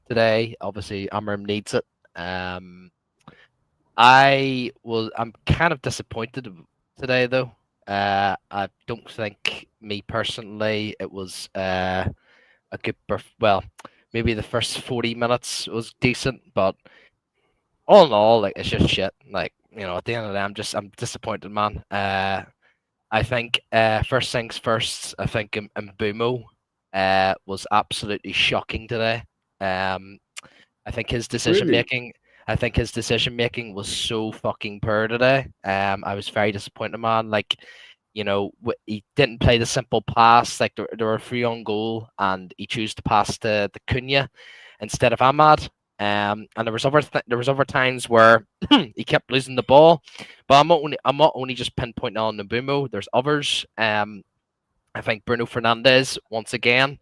Today, obviously, Amorim needs it. I'm kind of disappointed today, though. I don't think, me personally, it was a good. Well, maybe the first 40 minutes was decent, but all in all, like, it's just shit. Like, at the end of the day, I'm disappointed, man. I think first things first. I think Mbeumo was absolutely shocking today. I think his decision making. I think his decision making was so fucking poor today. I was very disappointed, man. Like, he didn't play the simple pass. Like, there were 3 on goal, and he chose to pass to the Cunha instead of Ahmad. And there was other times where he kept losing the ball. But I'm not only just pinpointing on Mbeumo. There's others. I think Bruno Fernandes, once again,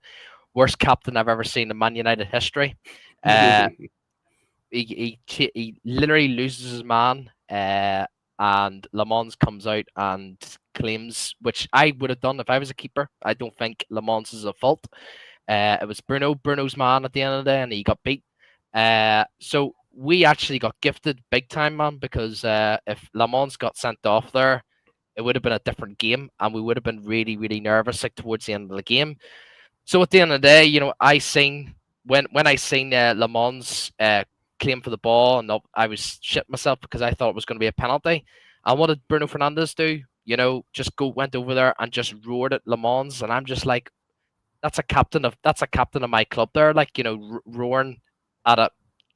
worst captain I've ever seen in Man United history. He literally loses his man, and Le Mans comes out and claims, which I would have done if I was a keeper. I don't think Le Mans is at fault. It was Bruno's man at the end of the day, and he got beat. So we actually got gifted big time, man, because if Le Mans got sent off there, it would have been a different game, and we would have been really, really nervous like towards the end of the game. So at the end of the day, you know, I seen when I seen Le Mans claim for the ball, and I was shit myself because I thought it was going to be a penalty. And what did Bruno Fernandes do? You know, just went over there and just roared at Le Mans, and I'm just like, that's a captain of my club there, like, you know, roaring at a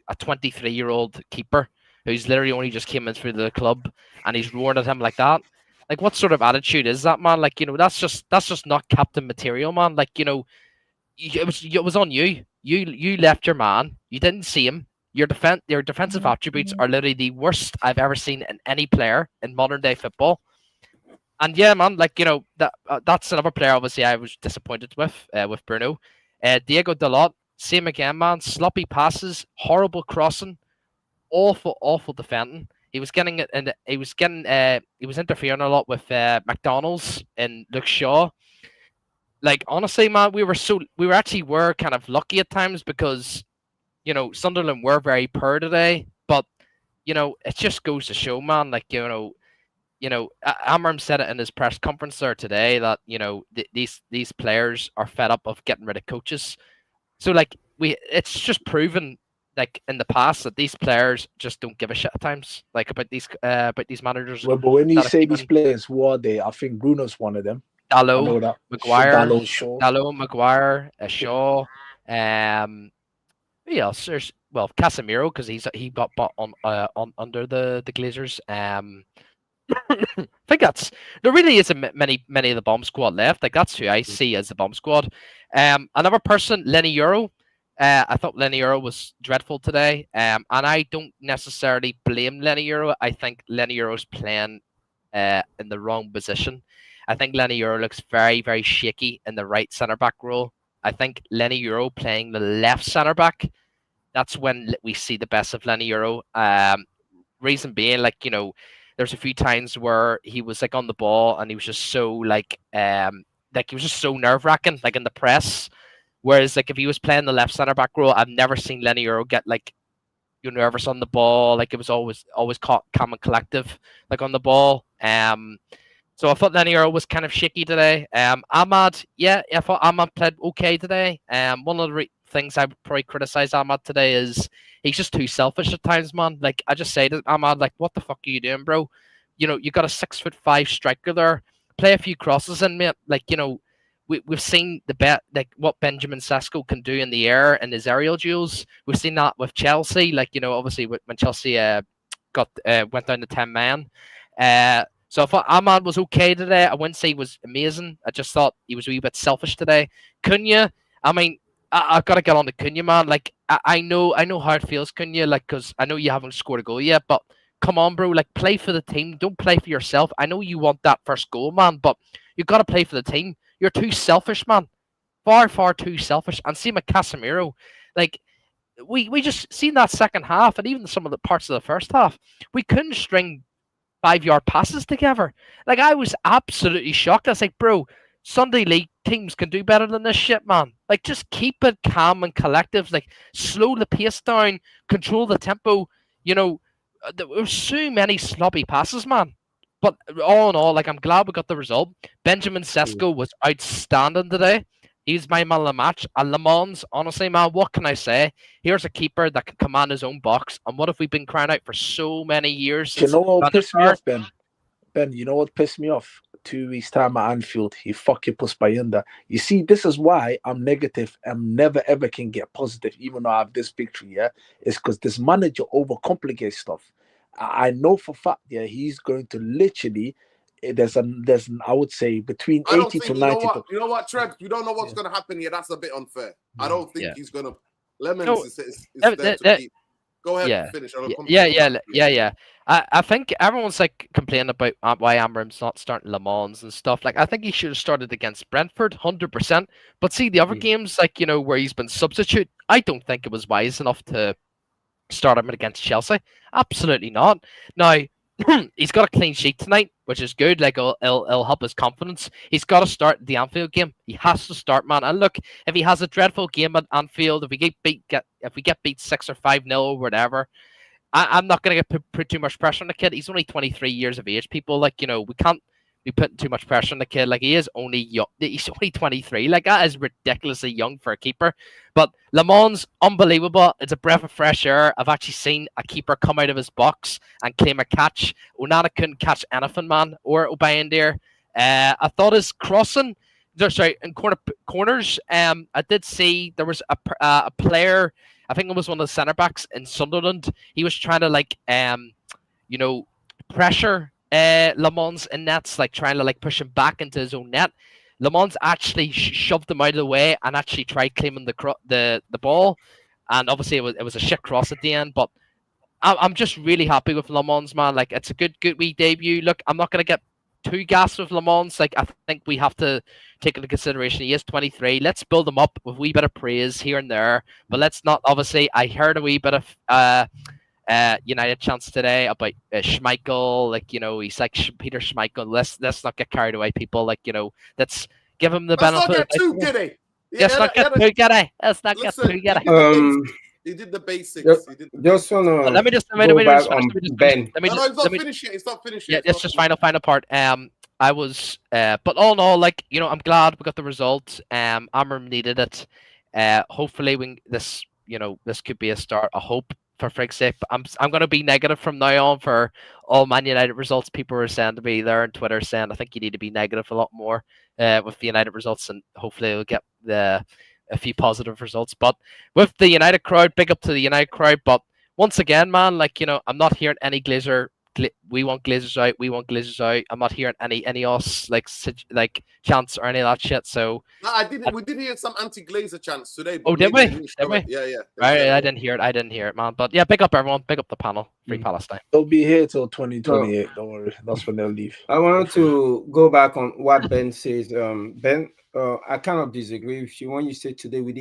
23-year-old keeper who's literally only just came in through the club, and he's roaring at him like that. Like, what sort of attitude is that, man? Like, you know, that's just not captain material, man. Like, you know, it was on you. You left your man. You didn't see him. Your defensive attributes are literally the worst I've ever seen in any player in modern day football. And yeah, man, like, you know, that's another player obviously I was disappointed with Bruno. Diogo Dalot, same again, man. Sloppy passes, horrible crossing, awful defending. He was getting it, and he was interfering a lot with McDonald's and Luke Shaw. Like, honestly, man, we were kind of lucky at times because, you know, Sunderland were very poor today, but, you know, it just goes to show, man, like, you know, Amorim said it in his press conference there today that, you know, these players are fed up of getting rid of coaches. So, like, it's just proven, like, in the past that these players just don't give a shit at times, like, about these managers. Well, but when you say these players, who are they? I think Bruno's one of them. Dalot, Maguire, Dalot, Shaw. Dalot, Maguire, Shaw. Who else? There's, well, Casemiro, because he got bought on under the Glazers. I think there really isn't many of the bomb squad left. Like, that's who I see as the bomb squad. Another person, Lenny Euro. I thought Lenny Euro was dreadful today. And I don't necessarily blame Lenny Euro. I think Lenny Euro's playing in the wrong position. I think Lenny Euro looks very, very shaky in the right centre back role. I think Lenny Euro playing the left centre back, that's when we see the best of Lenny Euro. Reason being, like, you know, there's a few times where he was like on the ball and he was just so like he was just so nerve-wracking, like in the press. Whereas, like, if he was playing the left centre back role, I've never seen Lenny Euro get like, you're nervous on the ball. Like, it was always calm and collective, like, on the ball. So I thought Lenny Euro was kind of shaky today. Ahmad, yeah, I thought Ahmad played okay today. One of the things I would probably criticize Ahmad today is he's just too selfish at times, man. Like, I just say to Ahmad, like, what the fuck are you doing, bro? You know, you got a 6'5" striker there. Play a few crosses in, mate. Like, you know, we've seen like what Benjamin Cesco can do in the air and his aerial duels. We've seen that with Chelsea. Like, you know, obviously when Chelsea went down to 10 man. So I thought Ahmad was okay today. I wouldn't say he was amazing. I just thought he was a wee bit selfish today. Cunha, I mean, I've got to get on to Cunha, man. Like, I know how it feels, Cunha, like, because I know you haven't scored a goal yet, but come on, bro. Like, play for the team. Don't play for yourself. I know you want that first goal, man, but you got to play for the team. You're too selfish, man. Far, far too selfish. And see, with Casemiro, like, we just seen that second half, and even some of the parts of the first half, we couldn't string 5-yard passes together. Like, I was absolutely shocked. I was like, bro, Sunday league teams can do better than this shit, man. Like, just keep it calm and collective. Like, slow the pace down, control the tempo. You know, there were so many sloppy passes, man. But all in all, like, I'm glad we got the result. Benjamin Cesco was outstanding today. He's my man of the match. And Le Mans, honestly, man, what can I say? Here's a keeper that can command his own box. And what have we been crying out for so many years? Do you know what pissed me off, Ben? Ben, you know what pissed me off? 2 weeks' time at Anfield, he fucking puts Bayanda. You see, this is why I'm negative and never ever can get positive, even though I have this victory, yeah? It's because this manager overcomplicates stuff. I know for fact, yeah, he's going to literally... There's an I would say between 80 to 90. You know what, Trebs? You don't know what's going to happen here. That's a bit unfair. I don't think he's going to. Lemons is there to keep. Go ahead, finish. Yeah. I think everyone's like complaining about why Amorim's not starting Le Mans and stuff. Like, I think he should have started against Brentford, 100%. But see, the other games, like, you know, where he's been substitute, I don't think it was wise enough to start him against Chelsea. Absolutely not. Now, he's got a clean sheet tonight, which is good. Like, it'll help his confidence. He's got to start the Anfield game. He has to start, man. And look, if he has a dreadful game at Anfield, if we get beat 6 or 5-0 or whatever, I'm not going to get put too much pressure on the kid. He's only 23 years of age. People, like, we can't be putting too much pressure on the kid. Like, he is only young. He's only 23. Like, that is ridiculously young for a keeper. But Le Mans, unbelievable. It's a breath of fresh air. I've actually seen a keeper come out of his box and claim a catch. Onana couldn't catch anything, man, or Obayende. I thought his crossing, in corners. I did see there was a player. I think it was one of the centre backs in Sunderland. He was trying to pressure Le Mans in nets, like trying to push him back into his own net. Le Mans actually shoved him out of the way and actually tried claiming the ball, and obviously it was a shit cross at the end. But I'm just really happy with Le Mans, man. Like, it's a good wee debut. Look, I'm not gonna get too gassed with Le Mans. Like, I think we have to take into consideration he is 23. Let's build him up with a wee bit of praise here and there, but let's not. Obviously, I heard a wee bit of United chants today about Schmeichel. Like, he's like Peter Schmeichel. Let's not get carried away, people. Like, let's give him the benefit. Let's not get too giddy. Let's not get too giddy. Let's not get too giddy. He did the basics. Just wanna let me just Ben. No, it's not finished yet. It's not finished yet. Yeah, it's just final part. I was, but all in all, like, I'm glad we got the result. Amorim needed it. Hopefully, this could be a start. I hope, for Frig's sake. I'm going to be negative from now on for all Man United results. People were saying to me there on Twitter, saying I think you need to be negative a lot more with the United results, and hopefully we'll get a few positive results. But with the United crowd, big up to the United crowd. But once again, man, like, I'm not hearing any Glazer. We want Glazers out. We want Glazers out. I'm not hearing any us like chants or any of that shit. So no, we did hear some anti-Glazer chants today. But did we? Yeah. Right, I didn't hear it, man. But yeah, big up everyone. Big up the panel. Free Palestine. They'll be here till 2028. Don't worry. That's when they'll leave. I wanted to go back on what Ben says. Ben, I kind of disagree with you when you said today we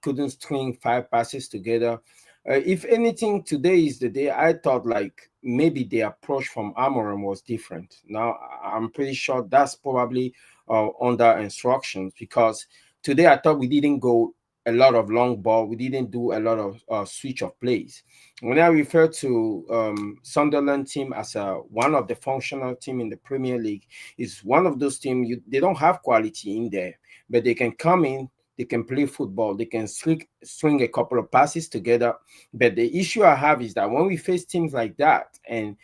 couldn't string 5 passes together. If anything, today is the day. I thought like maybe the approach from Amorim was different. Now I'm pretty sure that's probably under instructions, because today I thought we didn't go a lot of long ball. We didn't do a lot of switch of plays. When I refer to Sunderland team as one of the functional team in the Premier League, is one of those teams they don't have quality in there, but they can come in. They can play football. They can string a couple of passes together. But the issue I have is that when we face teams like that, and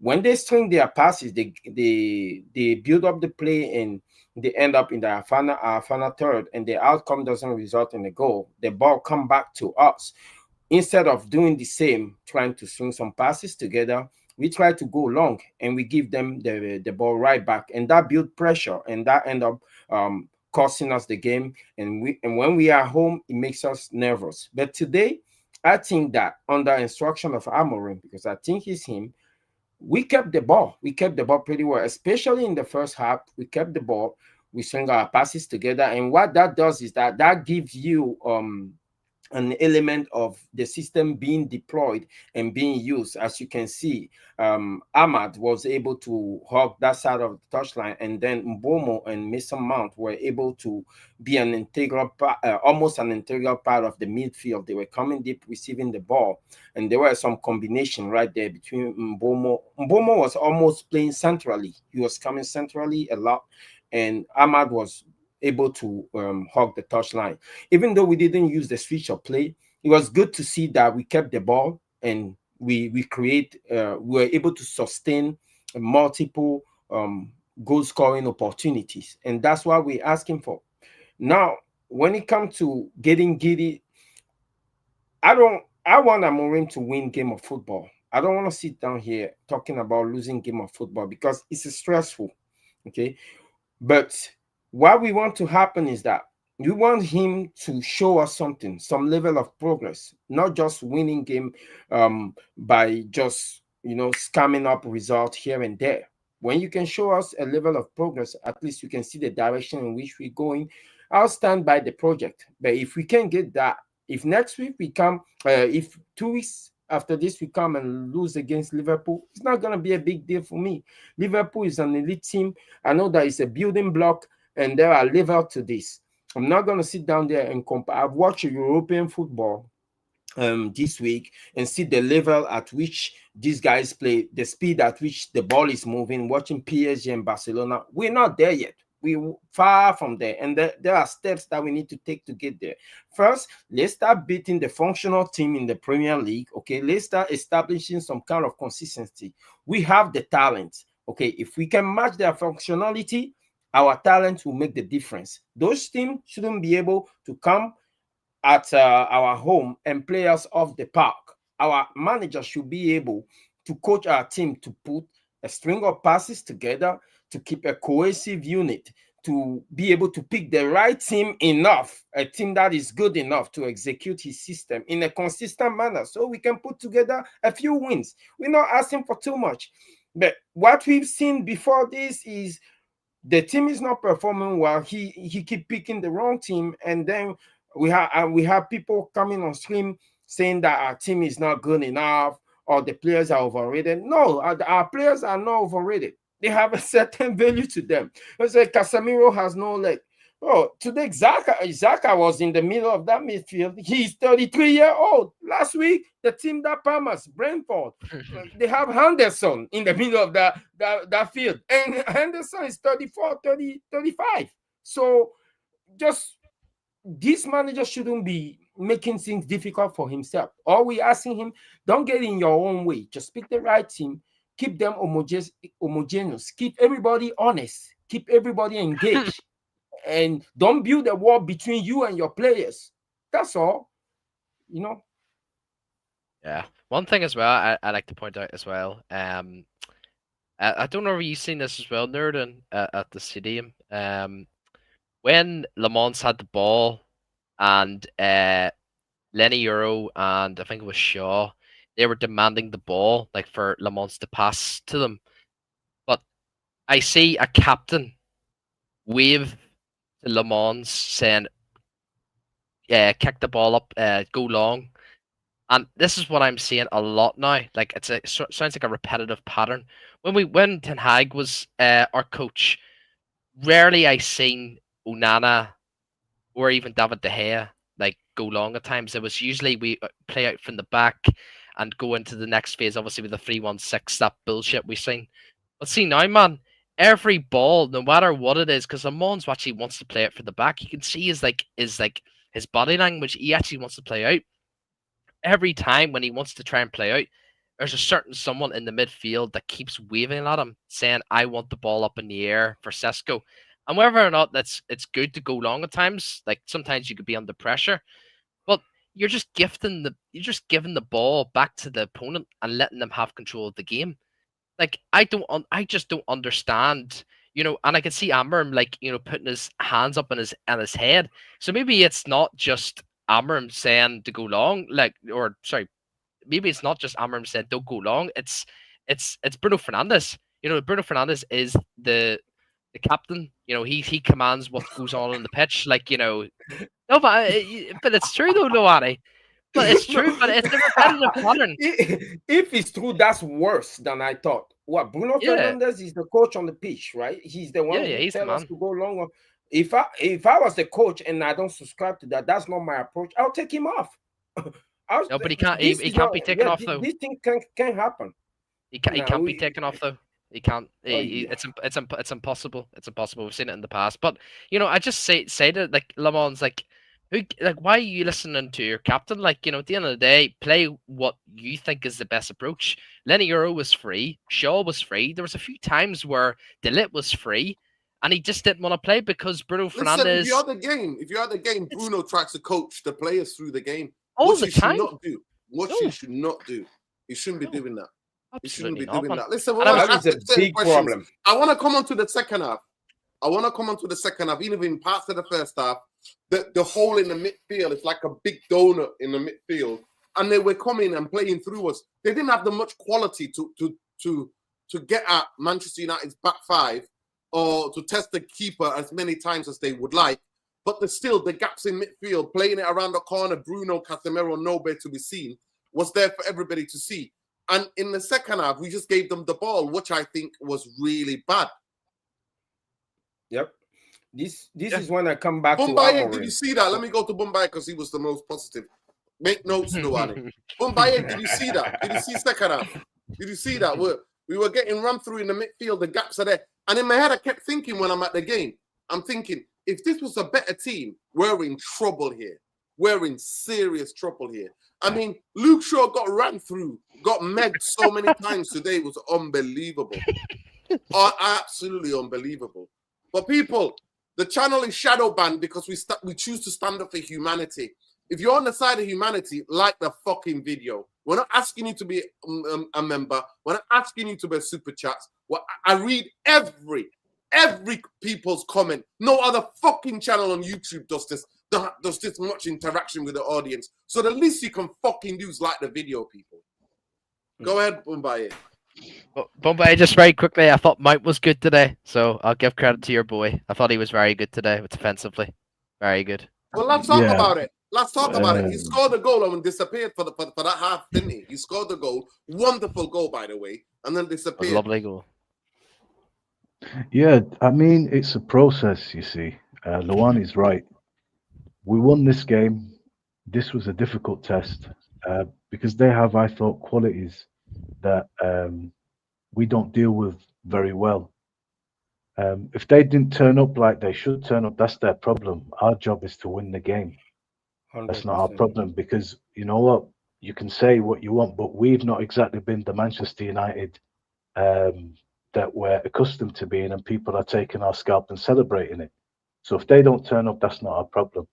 when they string their passes, they build up the play and they end up in the final third, and the outcome doesn't result in a goal. The ball come back to us. Instead of doing the same, trying to string some passes together, we try to go long and we give them the ball right back, and that build pressure, and that end up costing us the game, and when we are home, it makes us nervous. But today, I think that under instruction of Amorim, because I think he's him, we kept the ball. We kept the ball pretty well, especially in the first half. We kept the ball. We string our passes together, and what that does is that gives you an element of the system being deployed and being used. As you can see, Ahmad was able to hug that side of the touchline, and then Mbomo and Mason Mount were able to be an integral part, almost an integral part of the midfield. They were coming deep, receiving the ball, and there was some combination right there between Mbomo. Mbomo was almost playing centrally. He was coming centrally a lot, and Ahmad was able to hug the touchline. Even though we didn't use the switch of play, it was good to see that we kept the ball and we were able to sustain multiple goal scoring opportunities, and that's what we're asking for. Now, when it comes to getting giddy, I want Amorim to win game of football. I don't want to sit down here talking about losing game of football, because it's stressful, okay? But what we want to happen is that we want him to show us something, some level of progress, not just winning game by just, scamming up results here and there. When you can show us a level of progress, at least you can see the direction in which we're going. I'll stand by the project. But if we can get that, if next week we come, if 2 weeks after this we come and lose against Liverpool, it's not going to be a big deal for me. Liverpool is an elite team. I know that it's a building block, and there are levels to this. I'm not going to sit down there and compare. I've watched European football. this week and see the level at which these guys play, the speed at which the ball is moving, watching PSG and Barcelona. We're not there yet. We're far from there. And there are steps that we need to take to get there. First, let's start beating the functional team in the Premier League. Okay, let's start establishing some kind of consistency. We have the talent. Okay, if we can match their functionality, our talent will make the difference. Those teams shouldn't be able to come at our home and play us off the park. Our manager should be able to coach our team to put a string of passes together, to keep a cohesive unit, to be able to pick the right team enough, a team that is good enough to execute his system in a consistent manner so we can put together a few wins. We're not asking for too much. But what we've seen before this is the team is not performing well. He keep picking the wrong team, and then we have people coming on stream saying that our team is not good enough or the players are overrated. No, our players are not overrated. They have a certain value to them. Let's say Casemiro has no leg. Oh, today Xhaka was in the middle of that midfield. He's 33 years old. Last week, the team that Palmas, Brentford, they have Henderson in the middle of that field. And Henderson is 34, 30, 35. So just this manager shouldn't be making things difficult for himself. All we asking him, don't get in your own way. Just pick the right team. Keep them homogeneous. Keep everybody honest. Keep everybody engaged. And don't build a wall between you and your players. That's all. You know? Yeah. One thing as well, I like to point out as well. I don't know if you've seen this as well, Nerdin, at the stadium. When Le Mans had the ball and Lenny Euro and I think it was Shaw, they were demanding the ball, like for Le Mans to pass to them. But I see a captain wave to Le Mans saying, kick the ball up, go long. And this is what I'm seeing a lot now. Like it sounds like a repetitive pattern. When Ten Hag was our coach, rarely I seen Onana or even David De Gea like go long at times. It was usually we play out from the back and go into the next phase, obviously with the 3-1-6, that bullshit we seen. But see now, man, every ball, no matter what it is, because Le Mans actually wants to play it for the back. You can see his body language. He actually wants to play out. Every time when he wants to try and play out, there's a certain someone in the midfield that keeps waving at him, saying, "I want the ball up in the air for Cesco." And whether or not it's good to go long at times, like sometimes you could be under pressure, but you're just giving the ball back to the opponent and letting them have control of the game. Like I just don't understand, and I can see Amorim putting his hands up on his head. So maybe it's not just Amorim saying to go long, maybe it's not just Amorim saying don't go long. It's Bruno Fernandes. Bruno Fernandes is the captain. He commands what goes on the pitch. No, but it's true though, Noani. But it's true, but it's a repetitive pattern. If it's true, that's worse than I thought. What, Bruno Fernandes is the coach on the pitch, right? He's the one who tells us to go long. If I was the coach and I don't subscribe to that, that's not my approach. I'll take him off. No, but he can't. He can't be taken off though. This thing can happen. He can't be taken off though. He can't. It's impossible. It's impossible. We've seen it in the past. But I just say to Le Mans, why are you listening to your captain? At the end of the day, play what you think is the best approach. Lenny Euro was free. Shaw was free. There was a few times where Dalot was free, and he just didn't want to play because Bruno Fernandes. If you're at the game, Bruno tries to coach the players through the game. All the time. He should not do. He shouldn't be doing that. He shouldn't be doing that. Listen, that is a big problem. I want to come on to the second half. Even parts of the first half. The hole in the midfield is like a big donut in the midfield, and they were coming and playing through us. They didn't have the much quality to get at Manchester United's back five or to test the keeper as many times as they would like. But the gaps in midfield, playing it around the corner, Bruno, Casemiro, nowhere to be seen, was there for everybody to see. And in the second half, we just gave them the ball, which I think was really bad. Yep. This is when I come back Bombay, to Amorim. did you see that? Let me go to Bombay because he was the most positive. Make notes, Nuani. Bombay, did you see that? Did you see second half? Did you see that? We were getting run through in the midfield. The gaps are there. And in my head, I kept thinking when I'm at the game, I'm thinking, if this was a better team, we're in trouble here. We're in serious trouble here. I mean, Luke Shaw got ran through, got megged so many times today. It was unbelievable. Absolutely unbelievable. But people, the channel is shadow banned because we choose to stand up for humanity. If you're on the side of humanity, like the fucking video. We're not asking you to be a member. We're not asking you to be super chats. I read every people's comment. No other fucking channel on YouTube does this much interaction with the audience. So the least you can fucking do is like the video, people. Go ahead, Bombay. Bombay, just very quickly, I thought Mount was good today, so I'll give credit to your boy. I thought he was very good today, defensively. Very good. Well, let's talk about it. Let's talk about it. He scored a goal and disappeared for that half, didn't he? He scored a goal. Wonderful goal, by the way, and then disappeared. A lovely goal. Yeah, I mean, it's a process, you see. Luani's right. We won this game. This was a difficult test because they have, I thought, qualities that we don't deal with very well. If they didn't turn up like they should turn up, that's their problem. Our job is to win the game. 100%. That's not our problem because, you know what, you can say what you want, but we've not exactly been the Manchester United that we're accustomed to being, and people are taking our scalp and celebrating it. So if they don't turn up, that's not our problem.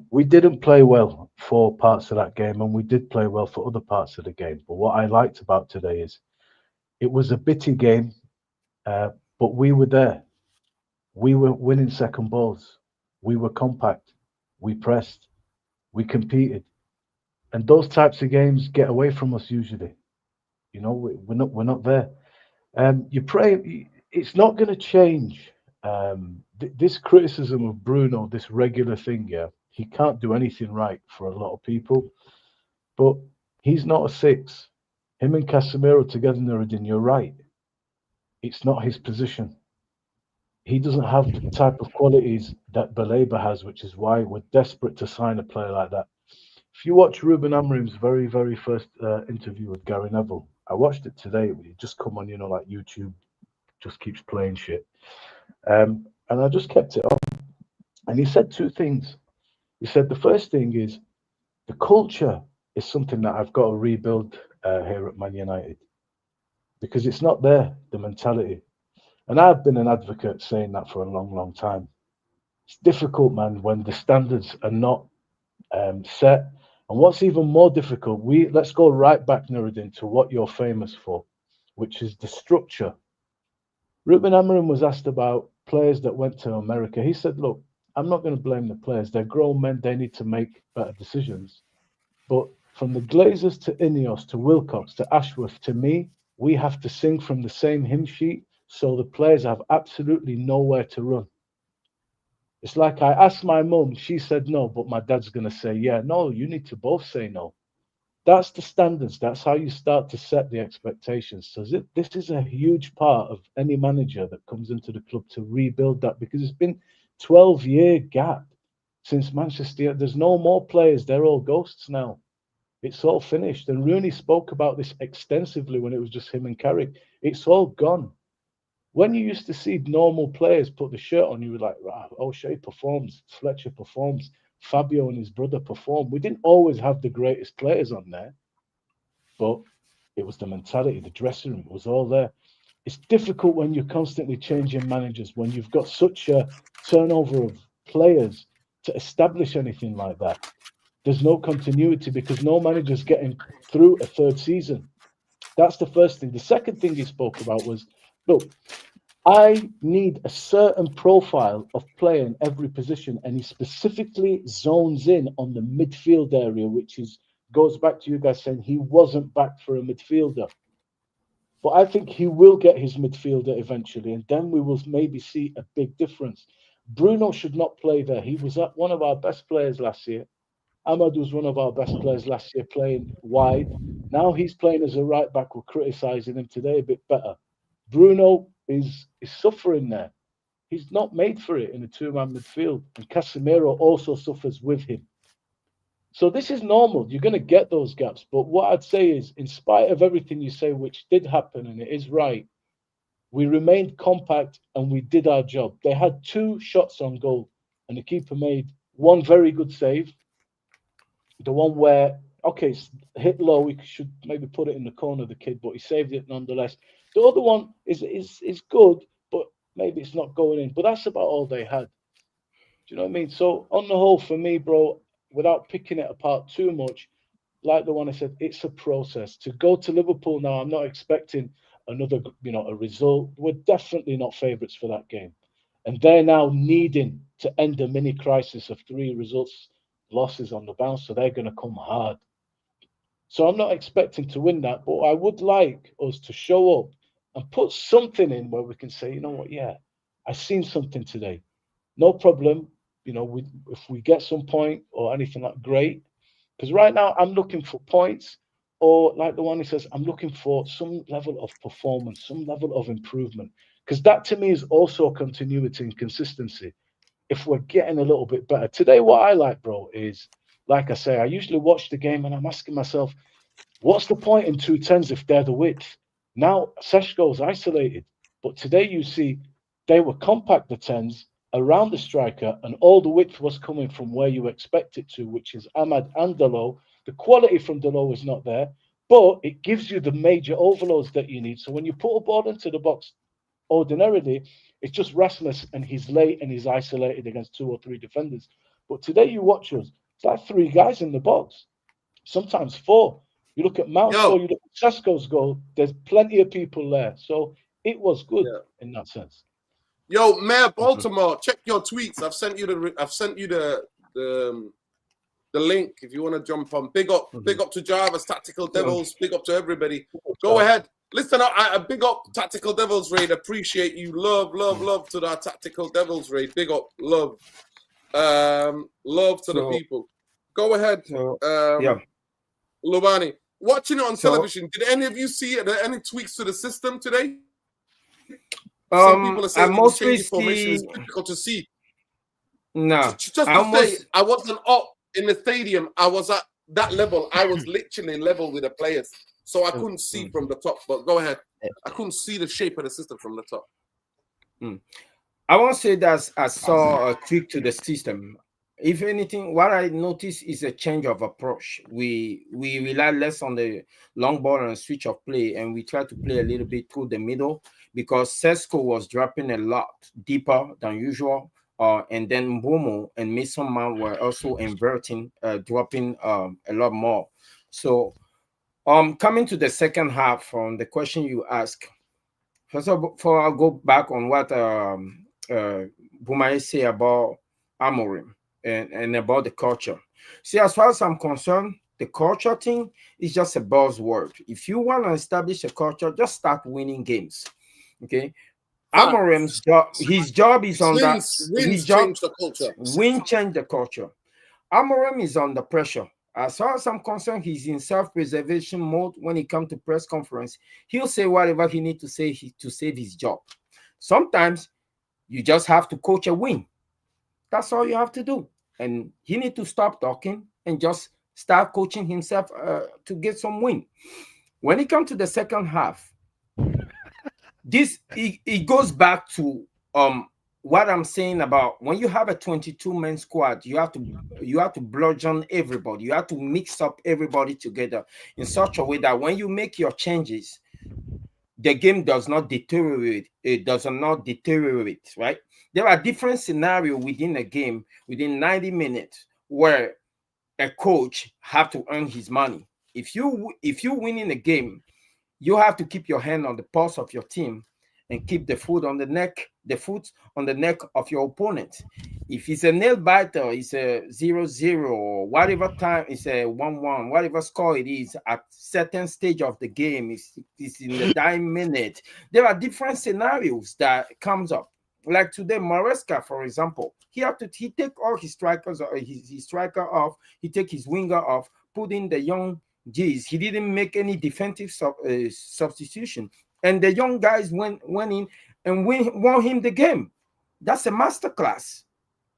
We didn't play well for parts of that game, and we did play well for other parts of the game. But what I liked about today is it was a bitty game, but we were there. We were winning second balls. We were compact. We pressed. We competed. And those types of games get away from us usually. You know, we're not there. You pray it's not going to change. This criticism of Bruno, this regular thing, yeah, he can't do anything right for a lot of people, but he's not a six. Him and Casemiro together, Nuruddin, you're right. It's not his position. He doesn't have the type of qualities that Baleba has, which is why we're desperate to sign a player like that. If you watch Ruben Amorim's very, very first interview with Gary Neville, I watched it today. It just come on, you know, like YouTube just keeps playing shit. And I just kept it on. And he said two things. He said the first thing is the culture is something that I've got to rebuild here at Man United because it's not there, the mentality. And I've been an advocate saying that for a long, long time. It's difficult, man, when the standards are not set. And what's even more difficult, let's go right back, Nuruddin, to what you're famous for, which is the structure. Ruben Amorim was asked about players that went to America. He said, look, I'm not going to blame the players. They're grown men. They need to make better decisions. But from the Glazers to Ineos to Wilcox to Ashworth to me, we have to sing from the same hymn sheet so the players have absolutely nowhere to run. It's like I asked my mum, she said no, but my dad's going to say, yeah, no, you need to both say no. That's the standards. That's how you start to set the expectations. So this is a huge part of any manager that comes into the club to rebuild that because it's been 12-year gap since Manchester. There's no more players. They're all ghosts now. It's all finished. And Rooney spoke about this extensively when it was just him and Carrick. It's all gone. When you used to see normal players put the shirt on, you were like, wow, O'Shea performs, Fletcher performs, Fabio and his brother perform. We didn't always have the greatest players on there, but it was the mentality, the dressing room, it was all there. It's difficult when you're constantly changing managers, when you've got such a turnover of players to establish anything like that. There's no continuity because no manager's getting through a third season. That's the first thing. The second thing he spoke about was, look, I need a certain profile of player in every position, and he specifically zones in on the midfield area, which goes back to you guys saying he wasn't back for a midfielder. But I think he will get his midfielder eventually, and then we will maybe see a big difference. Bruno should not play there. He was one of our best players last year. Ahmad was one of our best players last year playing wide. Now he's playing as a right back. We're criticising him today a bit better. Bruno is suffering there. He's not made for it in a two-man midfield. And Casemiro also suffers with him. So this is normal. You're going to get those gaps. But what I'd say is, in spite of everything you say, which did happen, and it is right, we remained compact and we did our job. They had 2 shots on goal, and the keeper made one very good save. The one where, okay, it's hit low, we should maybe put it in the corner of the kid, but he saved it nonetheless. The other one is good, but maybe it's not going in. But that's about all they had. Do you know what I mean? So on the whole, for me, bro, without picking it apart too much, like the one I said, it's a process. To go to Liverpool now, I'm not expecting another, a result. We're definitely not favourites for that game. And they're now needing to end a mini crisis of 3 losses on the bounce, so they're going to come hard. So I'm not expecting to win that, but I would like us to show up and put something in where we can say, you know what, yeah, I've seen something today. No problem. If we get some point or anything like great. Because right now I'm looking for points, or like the one who says, I'm looking for some level of performance, some level of improvement. Because that to me is also continuity and consistency. If we're getting a little bit better. Today, what I like, bro, is, like I say, I usually watch the game and I'm asking myself, what's the point in 2 10s if they're the width? Now, Cesco's isolated. But today you see they were compact, the 10s, around the striker, and all the width was coming from where you expect it to, which is Ahmad and Dalot. The quality from Dalot is not there, but it gives you the major overloads that you need. So when you put a ball into the box, ordinarily, it's just restless and he's late and he's isolated against 2 or 3 defenders. But today you watch us, it's like 3 guys in the box, sometimes 4. You look at Mount's goal, you look at Cesco's goal, there's plenty of people there. So it was good in that sense. Yo, Mayor Baltimore, check your tweets. I've sent you the link if you want to jump on. Big up to Jarvis, Tactical Devils. Big up to everybody. Go ahead. Listen, I big up Tactical Devils Raid. Appreciate you. Love to that Tactical Devils Raid. Big up, love to the people. Go ahead. Lubani, watching it on television. Did any of you see any tweaks to the system today? Some people are saying the formation is difficult to see. No, just to say, I wasn't up in the stadium. I was at that level. I was literally level with the players, so I couldn't see from the top. But go ahead. I couldn't see the shape of the system from the top. I won't say that I saw a tweak to the system. If anything, what I noticed is a change of approach. We rely less on the long ball and switch of play, and we try to play a little bit through the middle because Cesco was dropping a lot deeper than usual. And then Mbomo and Mason Mount were also inverting, dropping a lot more. So coming to the second half, from the question you asked, first of all, I'll go back on what Bumaye say about Amorim and about the culture. See, as far as I'm concerned, the culture thing is just a buzzword. If you want to establish a culture, just start winning games. Okay. Amorim's job, his job is on that. Wins change the culture. Win change the culture. Amorim is under pressure. As far as I'm concerned, he's in self-preservation mode. When he comes to press conference, he'll say whatever he needs to say to save his job. Sometimes you just have to coach a win. That's all you have to do. And he needs to stop talking and just start coaching himself to get some win. When it comes to the second half, it goes back to what I'm saying about when you have a 22-man squad, you have to bludgeon everybody. You have to mix up everybody together in such a way that when you make your changes, the game does not deteriorate. It does not deteriorate, right? There are different scenarios within a game, within 90 minutes, where a coach have to earn his money. If you win in a game, you have to keep your hand on the pulse of your team and keep the foot on the neck of your opponent. If it's a nail biter, it's a 0-0, or whatever time, it's a 1-1, whatever score it is at certain stage of the game, it's in the dying minute. There are different scenarios that comes up. Like today, Maresca, for example, he take all his strikers, his striker off, he take his winger off, put in the young G's. He didn't make any defensive substitution. And the young guys went in and won him the game. That's a masterclass.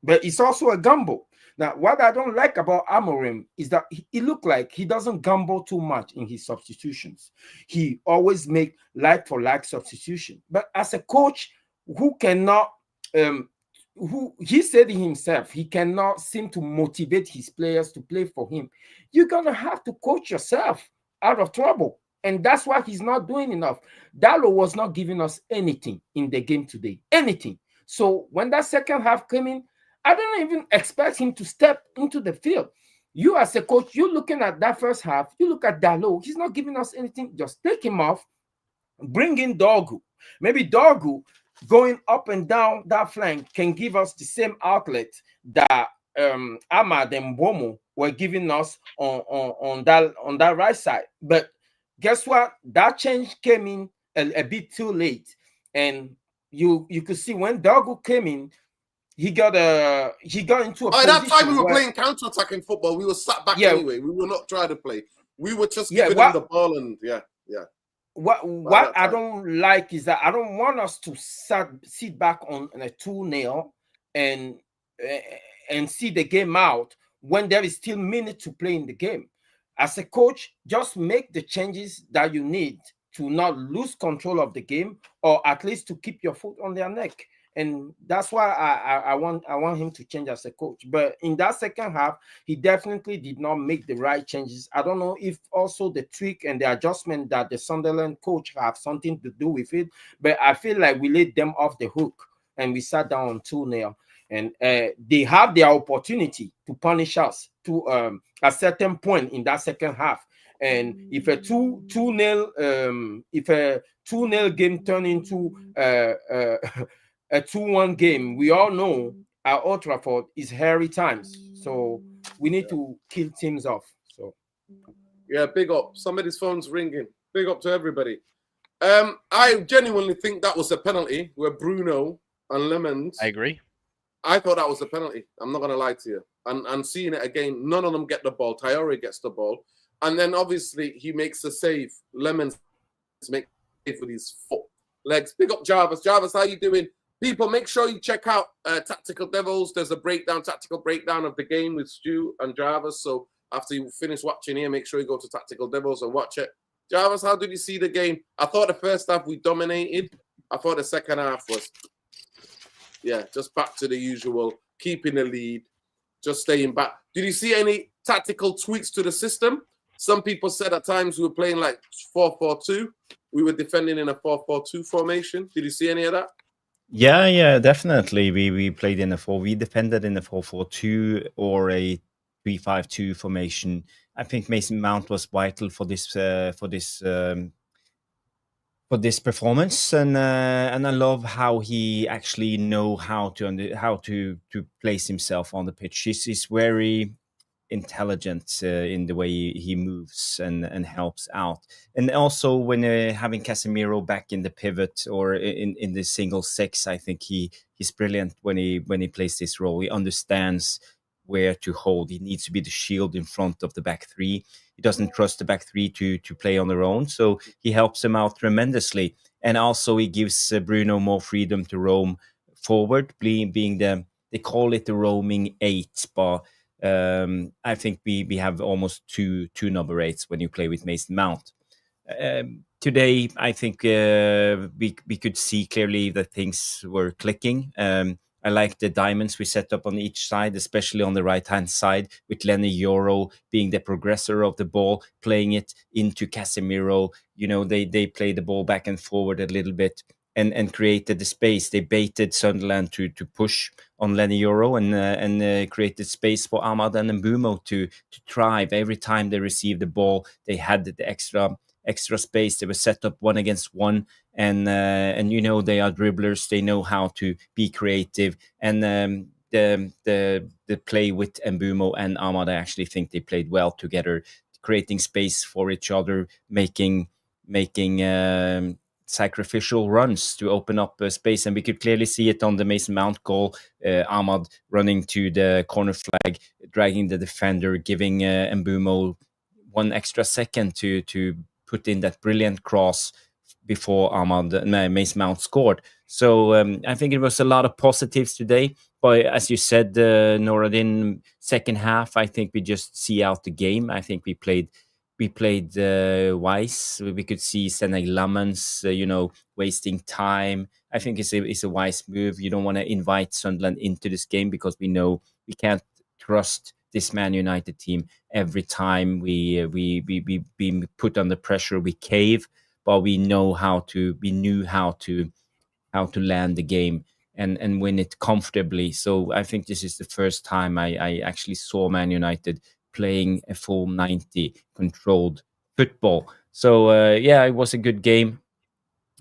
But it's also a gamble. Now, what I don't like about Amorim is that he look like he doesn't gamble too much in his substitutions. He always make like for like substitution. But as a coach who cannot, who he said himself, he cannot seem to motivate his players to play for him. You're gonna have to coach yourself out of trouble. And that's why he's not doing enough. Dalot was not giving us anything in the game today. Anything. So when that second half came in, I don't even expect him to step into the field. You as a coach, you're looking at that first half, you look at Dalot, he's not giving us anything. Just take him off, bring in Diogo. Maybe Diogo going up and down that flank can give us the same outlet that Ahmad and Bomo were giving us on that right side. But guess what? That change came in a bit too late. And you could see when Diogo came in, he got into a that time we were where, playing counter-attacking football. We were sat back anyway. We were not trying to play. We were just giving them the ball and What I don't like is that I don't want us to sit back on a 2-0 and see the game out when there is still minutes to play in the game. As a coach, just make the changes that you need to not lose control of the game, or at least to keep your foot on their neck. And that's why I want him to change as a coach. But in that second half, he definitely did not make the right changes. I don't know if also the tweak and the adjustment that the Sunderland coach have something to do with it, but I feel like we let them off the hook and we sat down on 2-0. And they have their opportunity to punish us to a certain point in that second half. And if a 2-0 game turn into a 2-1 game, we all know at Old Trafford is hairy times. So we need to kill teams off. So yeah, big up. Somebody's phone's ringing. Big up to everybody. I genuinely think that was a penalty where Bruno and Lemons. I agree. I thought that was a penalty. I'm not going to lie to you. And seeing it again, none of them get the ball. Traore gets the ball. And then obviously he makes a save. Lemons make a save with his foot legs. Big up Jarvis. Jarvis, how you doing? People, make sure you check out Tactical Devils. There's a tactical breakdown of the game with Stu and Jarvis. So after you finish watching here, make sure you go to Tactical Devils and watch it. Jarvis, how did you see the game? I thought the first half we dominated. I thought the second half was, just back to the usual, keeping the lead, just staying back. Did you see any tactical tweaks to the system? Some people said at times we were playing like 4-4-2. We were defending in a 4-4-2 formation. Did you see any of that? Yeah, definitely. We played in we defended in a 4-4-2 or a 3-5-2 formation. I think Mason Mount was vital for this performance, and I love how he actually know how to place himself on the pitch. He's very intelligent in the way he moves and helps out. And also when having Casemiro back in the pivot or in the single six, I think he's brilliant when he plays this role. He understands where to hold. He needs to be the shield in front of the back three. He doesn't trust the back three to play on their own, so he helps them out tremendously. And also he gives Bruno more freedom to roam forward, being they call it the roaming 8, but I think we have almost two number 8s when you play with Mason Mount. Today, I think we could see clearly that things were clicking. I like the diamonds we set up on each side, especially on the right-hand side, with Lenny Yoro being the progressor of the ball, playing it into Casemiro. You know, they play the ball back and forward a little bit and created the space. They baited Sunderland to push on Lenny Yoro and created space for Ahmad and Mbumo to thrive. Every time they received the ball, they had the extra space. They were set up 1 against 1, and you know they are dribblers. They know how to be creative. And the play with Mbumo and Ahmad, I actually think they played well together, creating space for each other, making sacrificial runs to open up space. And we could clearly see it on the Mason Mount goal. Ahmad running to the corner flag, dragging the defender, giving Mbumo 1 extra second to put in that brilliant cross before Mason Mount scored. So I think it was a lot of positives today. But as you said, Noradin, second half, I think we just see out the game. I think we played wise. We could see Senay Lamans, wasting time. I think it's a wise move. You don't want to invite Sunderland into this game because we know we can't trust this Man United team. Every time we put under pressure, we cave. But we knew how to land the game and win it comfortably. So I think this is the first time I actually saw Man United playing a full 90 controlled football. So it was a good game.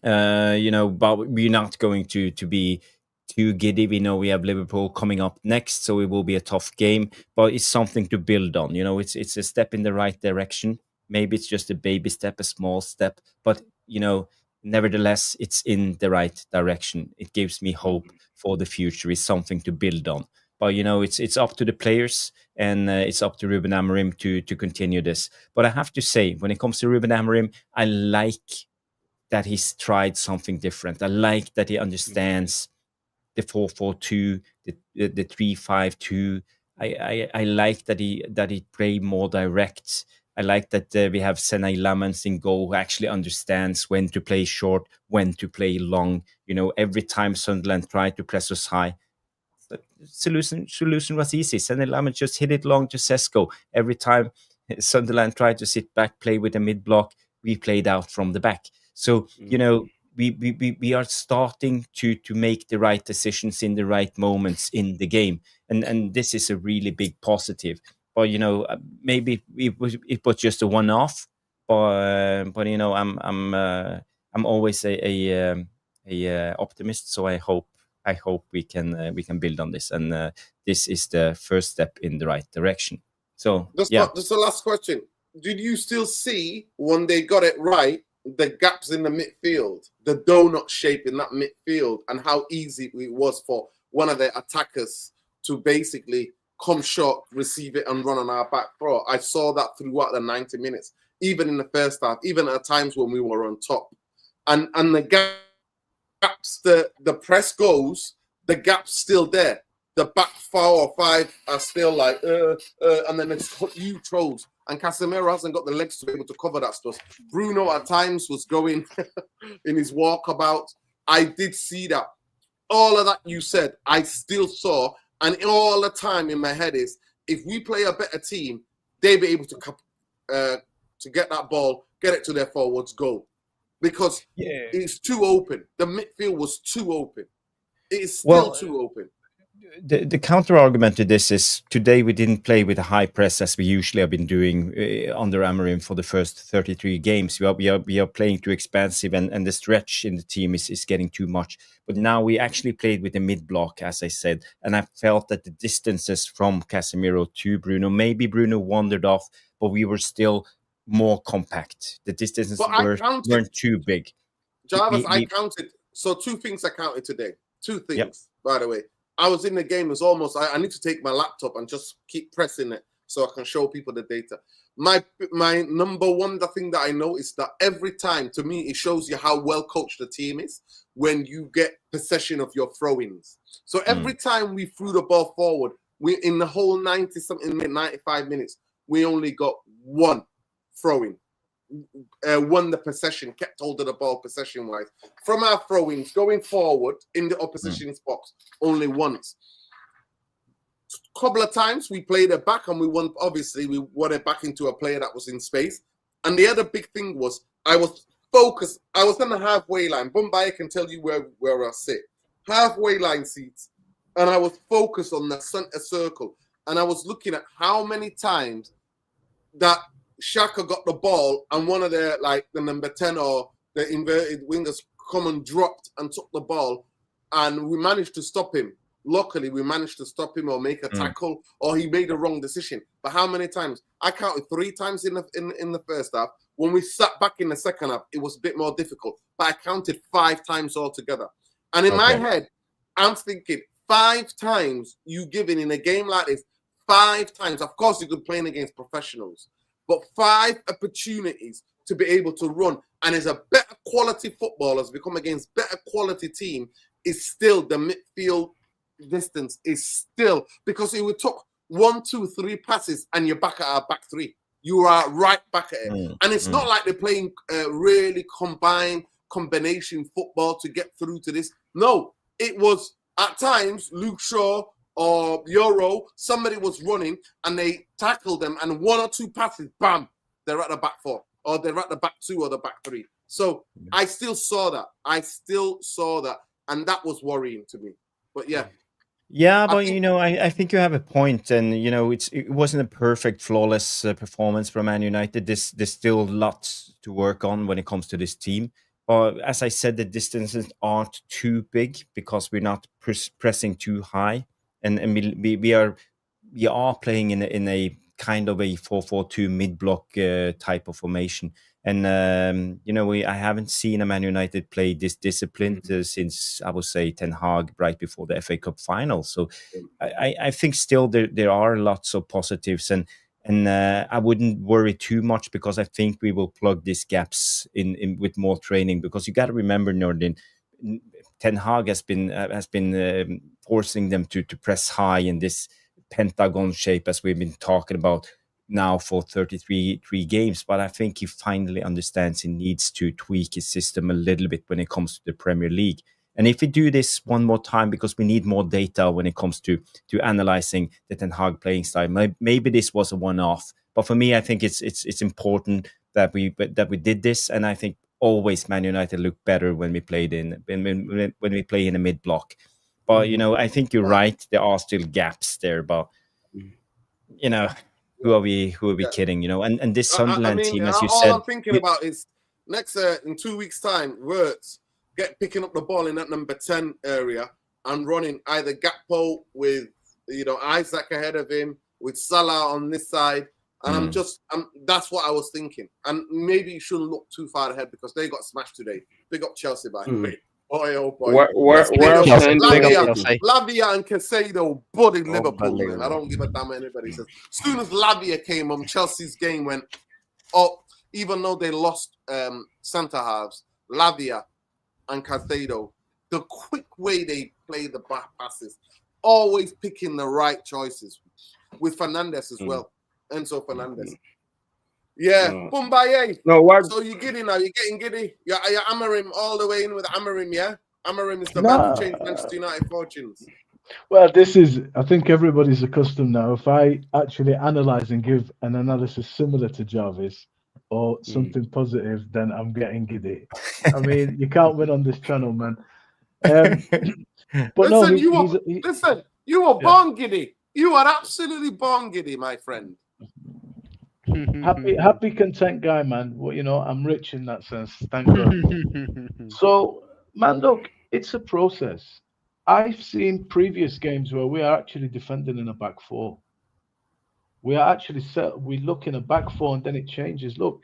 But we're not going to be too giddy. We know we have Liverpool coming up next, so it will be a tough game, but it's something to build on. It's a step in the right direction. Maybe it's just a baby step, a small step, but nevertheless, it's in the right direction. It gives me hope for the future. It's something to build on. But it's up to the players, and it's up to Ruben Amorim to continue this. But I have to say, when it comes to Ruben Amorim, I like that he's tried something different. I like that he understands the 4-4-2, the 3-5-2. I like that he play more direct. I like that we have Senay Lamans in goal who actually understands when to play short, when to play long. Every time Sunderland tried to press us high, the solution was easy. Senay Lamans just hit it long to Cesco. Every time Sunderland tried to sit back, play with a mid-block, we played out from the back. So, we are starting to make the right decisions in the right moments in the game. And this is a really big positive. But, maybe it was just a one-off. But I'm always a optimist. So I hope we can build on this. And this is the first step in the right direction. So, just the last question. Did you still see when they got it right, the gaps in the midfield, the donut shape in that midfield, and how easy it was for one of the attackers to basically come short, receive it, and run on our back throw? I saw that throughout the 90 minutes, even in the first half, even at times when we were on top. And the gaps, the press goes, the gap's still there. The back 4 or 5 are still like, and then it's huge trolls. And Casemiro hasn't got the legs to be able to cover that stuff. Bruno at times was going in his walkabout. I did see that. All of that you said, I still saw. And all the time in my head is, if we play a better team, they'll be able to get that ball, get it to their forwards, go. Because it's too open. The midfield was too open. It is still too open. The counter argument to this is today we didn't play with a high press as we usually have been doing under Amorim for the first 33 games. We are playing too expansive, and the stretch in the team is getting too much. But now we actually played with a mid block, as I said, and I felt that the distances from Casemiro to Bruno, maybe Bruno wandered off, but we were still more compact. The distances weren't too big. Jarvis, I counted. So 2 things I counted today. 2 things, by the way. I was in the game. It was almost, I need to take my laptop and just keep pressing it so I can show people the data. My number one, the thing that I know is that every time, to me, it shows you how well coached the team is when you get possession of your throw-ins. So every time we threw the ball forward, we in the whole 95 minutes, we only got 1 throw-in. Won the possession, kept hold of the ball possession-wise. From our throw-ins, going forward in the opposition's box, only once. A couple of times we played it back and we won. Obviously, we won it back into a player that was in space. And the other big thing was I was focused. I was on the halfway line. Bombay can tell you where I sit. Halfway line seats. And I was focused on the center circle. And I was looking at how many times that Xhaka got the ball and one of the number 10 or the inverted wingers come and dropped and took the ball, and we managed to stop him. Luckily, we managed to stop him or make a tackle, or he made a wrong decision. But how many times? I counted 3 times in the first half. When we sat back in the second half, it was a bit more difficult. But I counted 5 times altogether. And in my head, I'm thinking 5 times you given in a game like this, 5 times. Of course, you could play against professionals. But 5 opportunities to be able to run. And there's a better quality footballers, we come against better quality team, is still the midfield distance is still, because it would took 1, 2, 3 passes and you're back at our back three. You are right back at it. And it's not like they're playing really combination football to get through to this. No, it was at times Luke Shaw or Euro, somebody was running and they tackled them, and 1 or 2 passes, bam, they're at the back 4 or they're at the back 2 or the back 3. So I still saw that. And that was worrying to me. But yeah. Yeah, but I think you have a point, and it wasn't a perfect, flawless performance from Man United. There's still lots to work on when it comes to this team. But as I said, the distances aren't too big because we're not pressing too high, and we are playing in a kind of a 4-4-2 mid-block type of formation. And I haven't seen a Man United play this disciplined since, I would say, Ten Hag right before the FA Cup final. So I think still there are lots of positives, and I wouldn't worry too much, because I think we will plug these gaps in with more training. Because you got to remember, Nordin, Ten Hag has been forcing them to press high in this pentagon shape, as we've been talking about now for 33 games. But I think he finally understands he needs to tweak his system a little bit when it comes to the Premier League. And if we do this one more time, because we need more data when it comes to analyzing the Ten Hag playing style, maybe this was a one-off. But for me, I think it's important that we did this, and I think always Man United look better when we played when we play in a mid block. But I think you're right. There are still gaps there, but who are we kidding? And this Sunderland team, as you said. All I'm thinking about is next in 2 weeks' time, Wirtz picking up the ball in that number 10 area and running either Gakpo with Isaac ahead of him, with Salah on this side. And that's what I was thinking. And maybe you shouldn't look too far ahead, because they got smashed today. Big up Chelsea, by the way. Boy, oh boy. Lavia and Cesco bodied Liverpool, man. I don't give a damn what anybody says. As soon as Lavia came on, Chelsea's game went up. Even though they lost centre halves, Lavia and Cesco, the quick way they play the back passes, always picking the right choices. With Fernandes as well. Enzo Fernandes. Yeah, Bombay. No, what? So you're giddy now. You're getting giddy. You're Amorim all the way in with Amorim, yeah? Amorim is the man who changed Manchester United fortunes. Well, I think everybody's accustomed now. If I actually analyze and give an analysis similar to Jarvis or something positive, then I'm getting giddy. I mean, you can't win on this channel, man. But listen, you were born giddy. You are absolutely born giddy, my friend. Happy, content guy, man. Well, I'm rich in that sense. Thank God. So, man, look, it's a process. I've seen previous games where we are actually defending in a back 4. We are actually we look in a back 4 and then it changes. Look,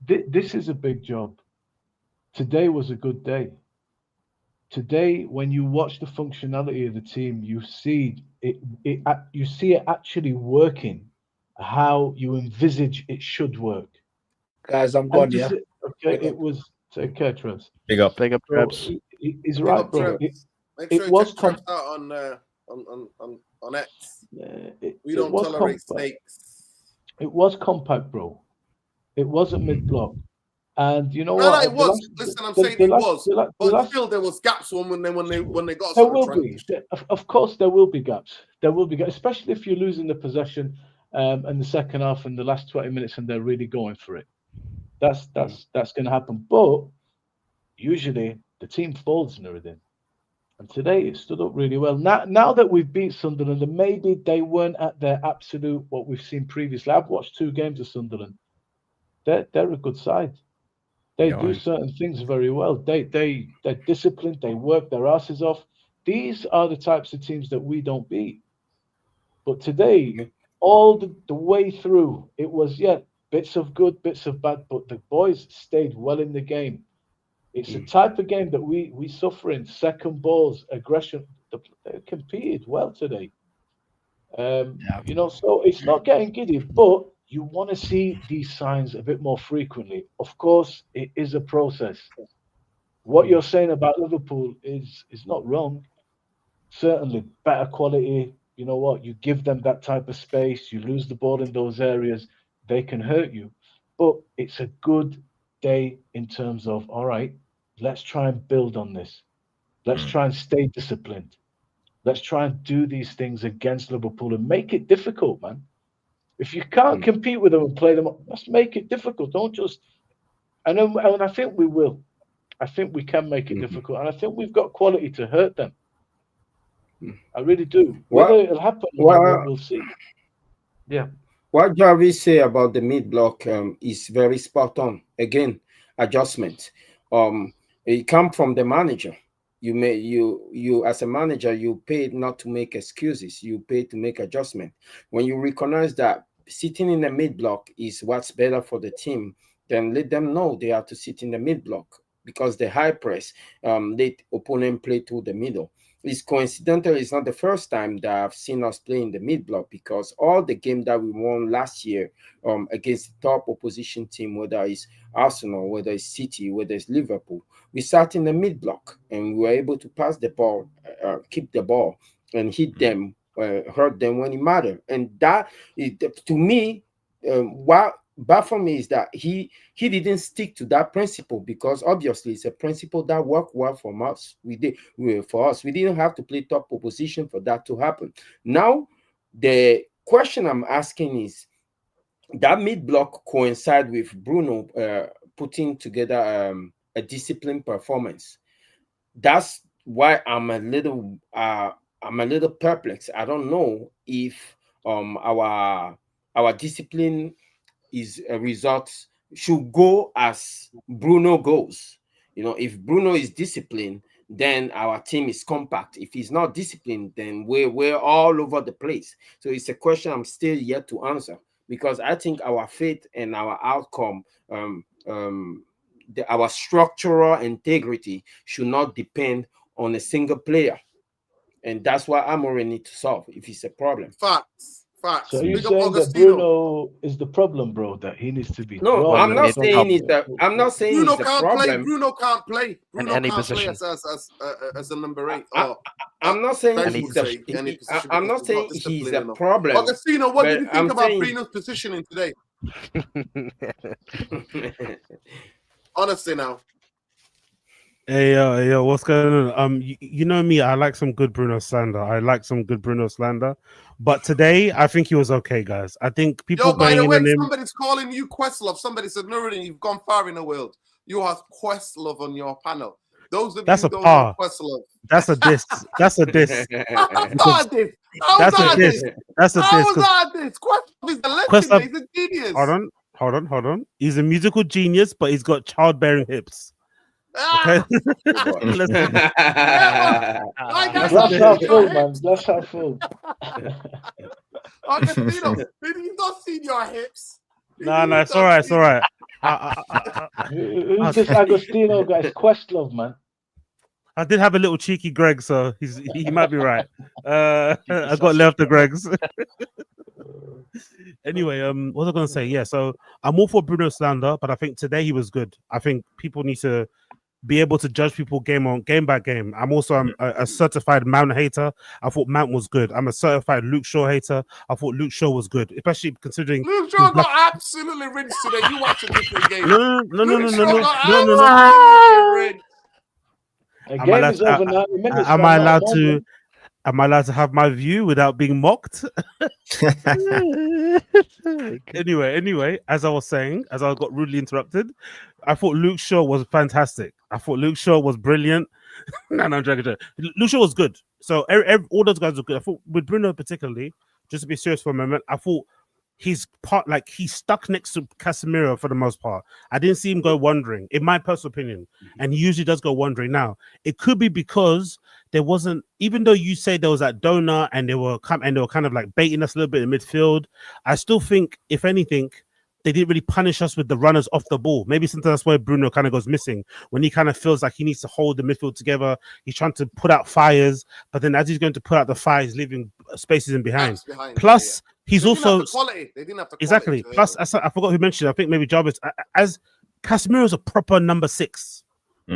this is a big job. Today was a good day. Today, when you watch the functionality of the team, you see it actually working how you envisage it should work. Guys, I'm gone, yeah? Okay, it was... Take care, Trebs. Big up, Trebs. He's right, bro. It was out on X. We don't tolerate snakes. It was compact, bro. It wasn't mid-block. And you know what? No, it was. Listen, I'm saying it was. But still, there was gaps when they got. There will be. Of course, there will be gaps. There will be gaps, especially if you're losing the possession in the second half and the last 20 minutes, and they're really going for it. That's going to happen. But usually, the team folds and everything. And today, it stood up really well. Now that we've beat Sunderland, and maybe they weren't at their absolute what we've seen previously. I've watched 2 games of Sunderland. They're a good side. They do certain things very well. They're disciplined. They work their asses off. These are the types of teams that we don't beat. But today, all the way through, it was, bits of good, bits of bad, but the boys stayed well in the game. It's the type of game that we suffer in. Second balls, aggression. They competed well today. So it's not getting giddy, but you want to see these signs a bit more frequently. Of course, it is a process. What you're saying about Liverpool is not wrong. Certainly, better quality. You know what? You give them that type of space. You lose the ball in those areas, they can hurt you. But it's a good day in terms of, all right, let's try and build on this. Let's try and stay disciplined. Let's try and do these things against Liverpool and make it difficult, man. If you can't compete with them and play them, let's make it difficult. Don't just. And I think we will. I think we can make it difficult, and I think we've got quality to hurt them. I really do. Whether it'll happen, we'll see. Yeah. What Jarvis say about the mid block is very spot on. Again, adjustment. It comes from the manager. You as a manager, you pay not to make excuses. You pay to make adjustment. When you recognize that sitting in the mid block is what's better for the team, then let them know they have to sit in the mid block, because the high press, let opponent play through the middle. It's coincidental. It's not the first time that I've seen us play in the mid block, because all the game that we won last year against the top opposition team, whether it's Arsenal, whether it's City, whether it's Liverpool, we sat in the mid block and we were able to pass the ball, keep the ball, and hit them, hurt them when it mattered. And that, to me, what bad for me is that he didn't stick to that principle, because obviously it's a principle that worked well for us. We didn't have to play top opposition for that to happen. Now the question I'm asking is, that mid block coincide with Bruno putting together a disciplined performance. That's why I'm a little perplexed. I don't know if our discipline is a result should go as Bruno goes. If Bruno is disciplined, then our team is compact. If he's not disciplined, then we're all over the place. So it's a question I'm still yet to answer, because I think our fate and our outcome, our structural integrity should not depend on a single player. And that's what Amorim needs to solve if it's a problem. Facts. So are you saying that Bruno is the problem, bro? That he needs to be? No, I'm not saying he's the. I'm not saying Bruno he's the problem. Bruno can't play. Bruno any can't position. play as a number 8. I'm not saying he's the. I'm not saying he's a problem. Augustino, what do you think about Bruno's positioning today? Honestly, now. Hey, yo, what's going on? You know me, I like some good Bruno slander. But today, I think he was okay, guys. I think people. Yo, by the way, somebody's calling you Questlove. Somebody said, Nuruddin, you've gone far in the world. You have Questlove on your panel. Those of That's you a don't par. know Questlove. That's a diss. That's a diss. That's a diss. That's a diss. How was that diss? Questlove is a legend. He's a genius. Hold on. He's a musical genius, but he's got childbearing hips. Okay. That's how full, man. That's how full. Augustino, maybe you've not seen your hips. No, it's all right. It's all right. Who's this Agostino guy? It's Questlove, man. I did have a little cheeky Greg, so he might be right. I got left the Gregs. Anyway, what was I going to say? Yeah, so I'm all for Bruno slander, but I think today he was good. I think people need to be able to judge people game by game. I'm also a certified Mount hater. I thought Mount was good. I'm a certified Luke Shaw hater. I thought Luke Shaw was good, especially considering Luke Shaw got absolutely rinsed today. You watch a different game. No. Am I allowed to have my view without being mocked? Anyway, as I was saying, as I got rudely interrupted, I thought Luke Shaw was fantastic. I thought Luke Shaw was brilliant. No, I'm joking. Luke Shaw was good. So all those guys were good. I thought with Bruno particularly, just to be serious for a moment, I thought he's stuck next to Casemiro for the most part. I didn't see him go wandering, in my personal opinion. And he usually does go wandering. Now, it could be because there wasn't, even though you say there was that donut and they were kind of like baiting us a little bit in midfield, I still think, if anything, they didn't really punish us with the runners off the ball. Maybe sometimes that's where Bruno kind of goes missing, when he kind of feels like he needs to hold the midfield together. He's trying to put out fires, but then as he's going to put out the fires, he's leaving spaces in behind. Plus, he's also the quality. They didn't have the exactly. quality. Plus, I forgot who mentioned. I think maybe Jarvis, as Casemiro's a proper number 6,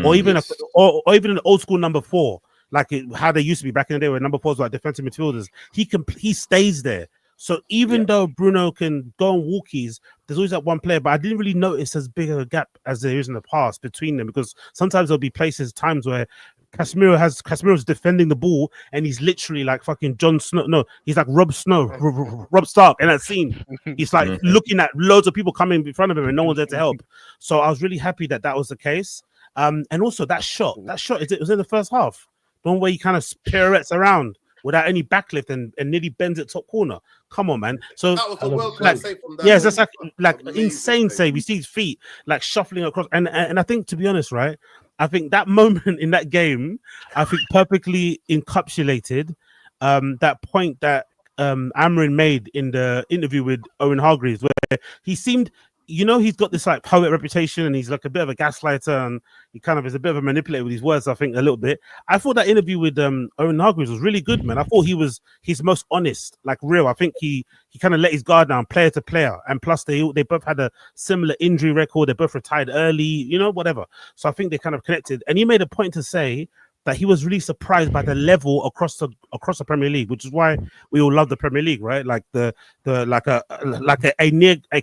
or even or even an old school number 4, like how they used to be back in the day, where number 4s were like defensive midfielders. He stays there. So even though Bruno can go on walkies, there's always that one player, but I didn't really notice as big of a gap as there is in the past between them, because sometimes there'll be times where Casemiro's defending the ball and he's literally like fucking Jon Snow. No, he's like Rob Stark in that scene. He's like looking at loads of people coming in front of him and no one's there to help. So I was really happy that was the case. And also that shot, it was in the first half. The one where he kind of pirouettes around without any backlift and nearly bends at top corner. Come on, man. So that was a world-class save from that. Yes, that's like insane save. We see his feet like shuffling across. And I think, to be honest, right, I think that moment in that game, I think perfectly encapsulated that point that Amorim made in the interview with Owen Hargreaves, where he seemed, he's got this like poet reputation and he's like a bit of a gaslighter and he kind of is a bit of a manipulator with his words, I think, a little bit. I thought that interview with Owen Hargreaves was really good, man. I thought he was his most honest, like real. I think he kind of let his guard down, player to player. And plus they both had a similar injury record. They both retired early, whatever. So I think they kind of connected. And he made a point to say that he was really surprised by the level across the Premier League, which is why we all love the Premier League, right? Like a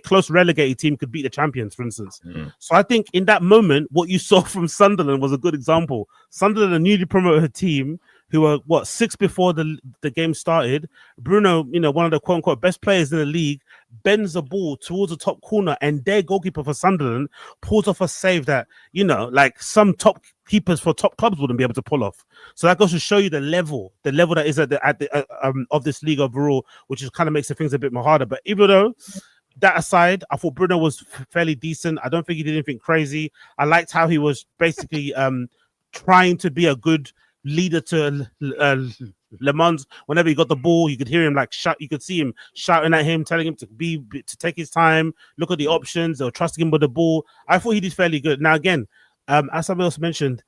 close relegated team could beat the champions, for instance. So I think in that moment, what you saw from Sunderland was a good example. Sunderland, a newly promoted team, who were 6 before the game started. Bruno, one of the quote unquote best players in the league, bends the ball towards the top corner, and their goalkeeper for Sunderland pulls off a save that like some top keepers for top clubs wouldn't be able to pull off. So that goes to show you the level that is at the of this league overall, which is kind of makes the things a bit more harder. But even though that aside, I thought Bruno was fairly decent. I don't think he did anything crazy. I liked how he was basically trying to be a good leader to Le Mans. Whenever he got the ball, you could hear him like shout. You could see him shouting at him, telling him to take his time, look at the options, or trusting him with the ball. I thought he did fairly good. Now again, as someone else mentioned,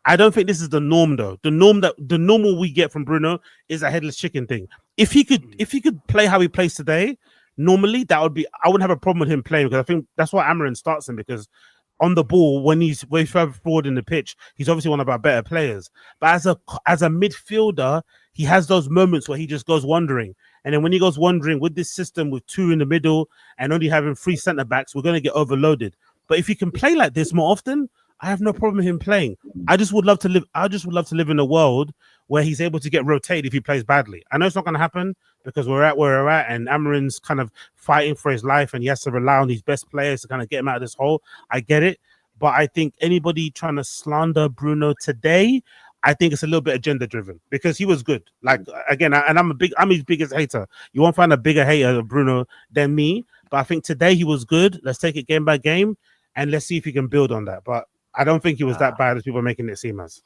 I don't think this is the norm though. The normal we get from Bruno is a headless chicken thing. If he could play how he plays today, normally I wouldn't have a problem with him playing, because I think that's why Amorim starts him, because on the ball, when he's way further forward in the pitch, he's obviously one of our better players. But as a midfielder, he has those moments where he just goes wandering. And then when he goes wandering with this system with 2 in the middle and only having 3 centre backs, we're going to get overloaded. But if he can play like this more often, I have no problem with him playing. I just would love to live in a world where he's able to get rotated if he plays badly. I know it's not going to happen because we're at where we're at, and Amorim's kind of fighting for his life, and he has to rely on his best players to kind of get him out of this hole. I get it, but I think anybody trying to slander Bruno today, I think it's a little bit agenda driven, because he was good. Like again, I'm his biggest hater. You won't find a bigger hater of Bruno than me, but I think today he was good. Let's take it game by game, and let's see if he can build on that. But I don't think he was that bad as people are making it seem as.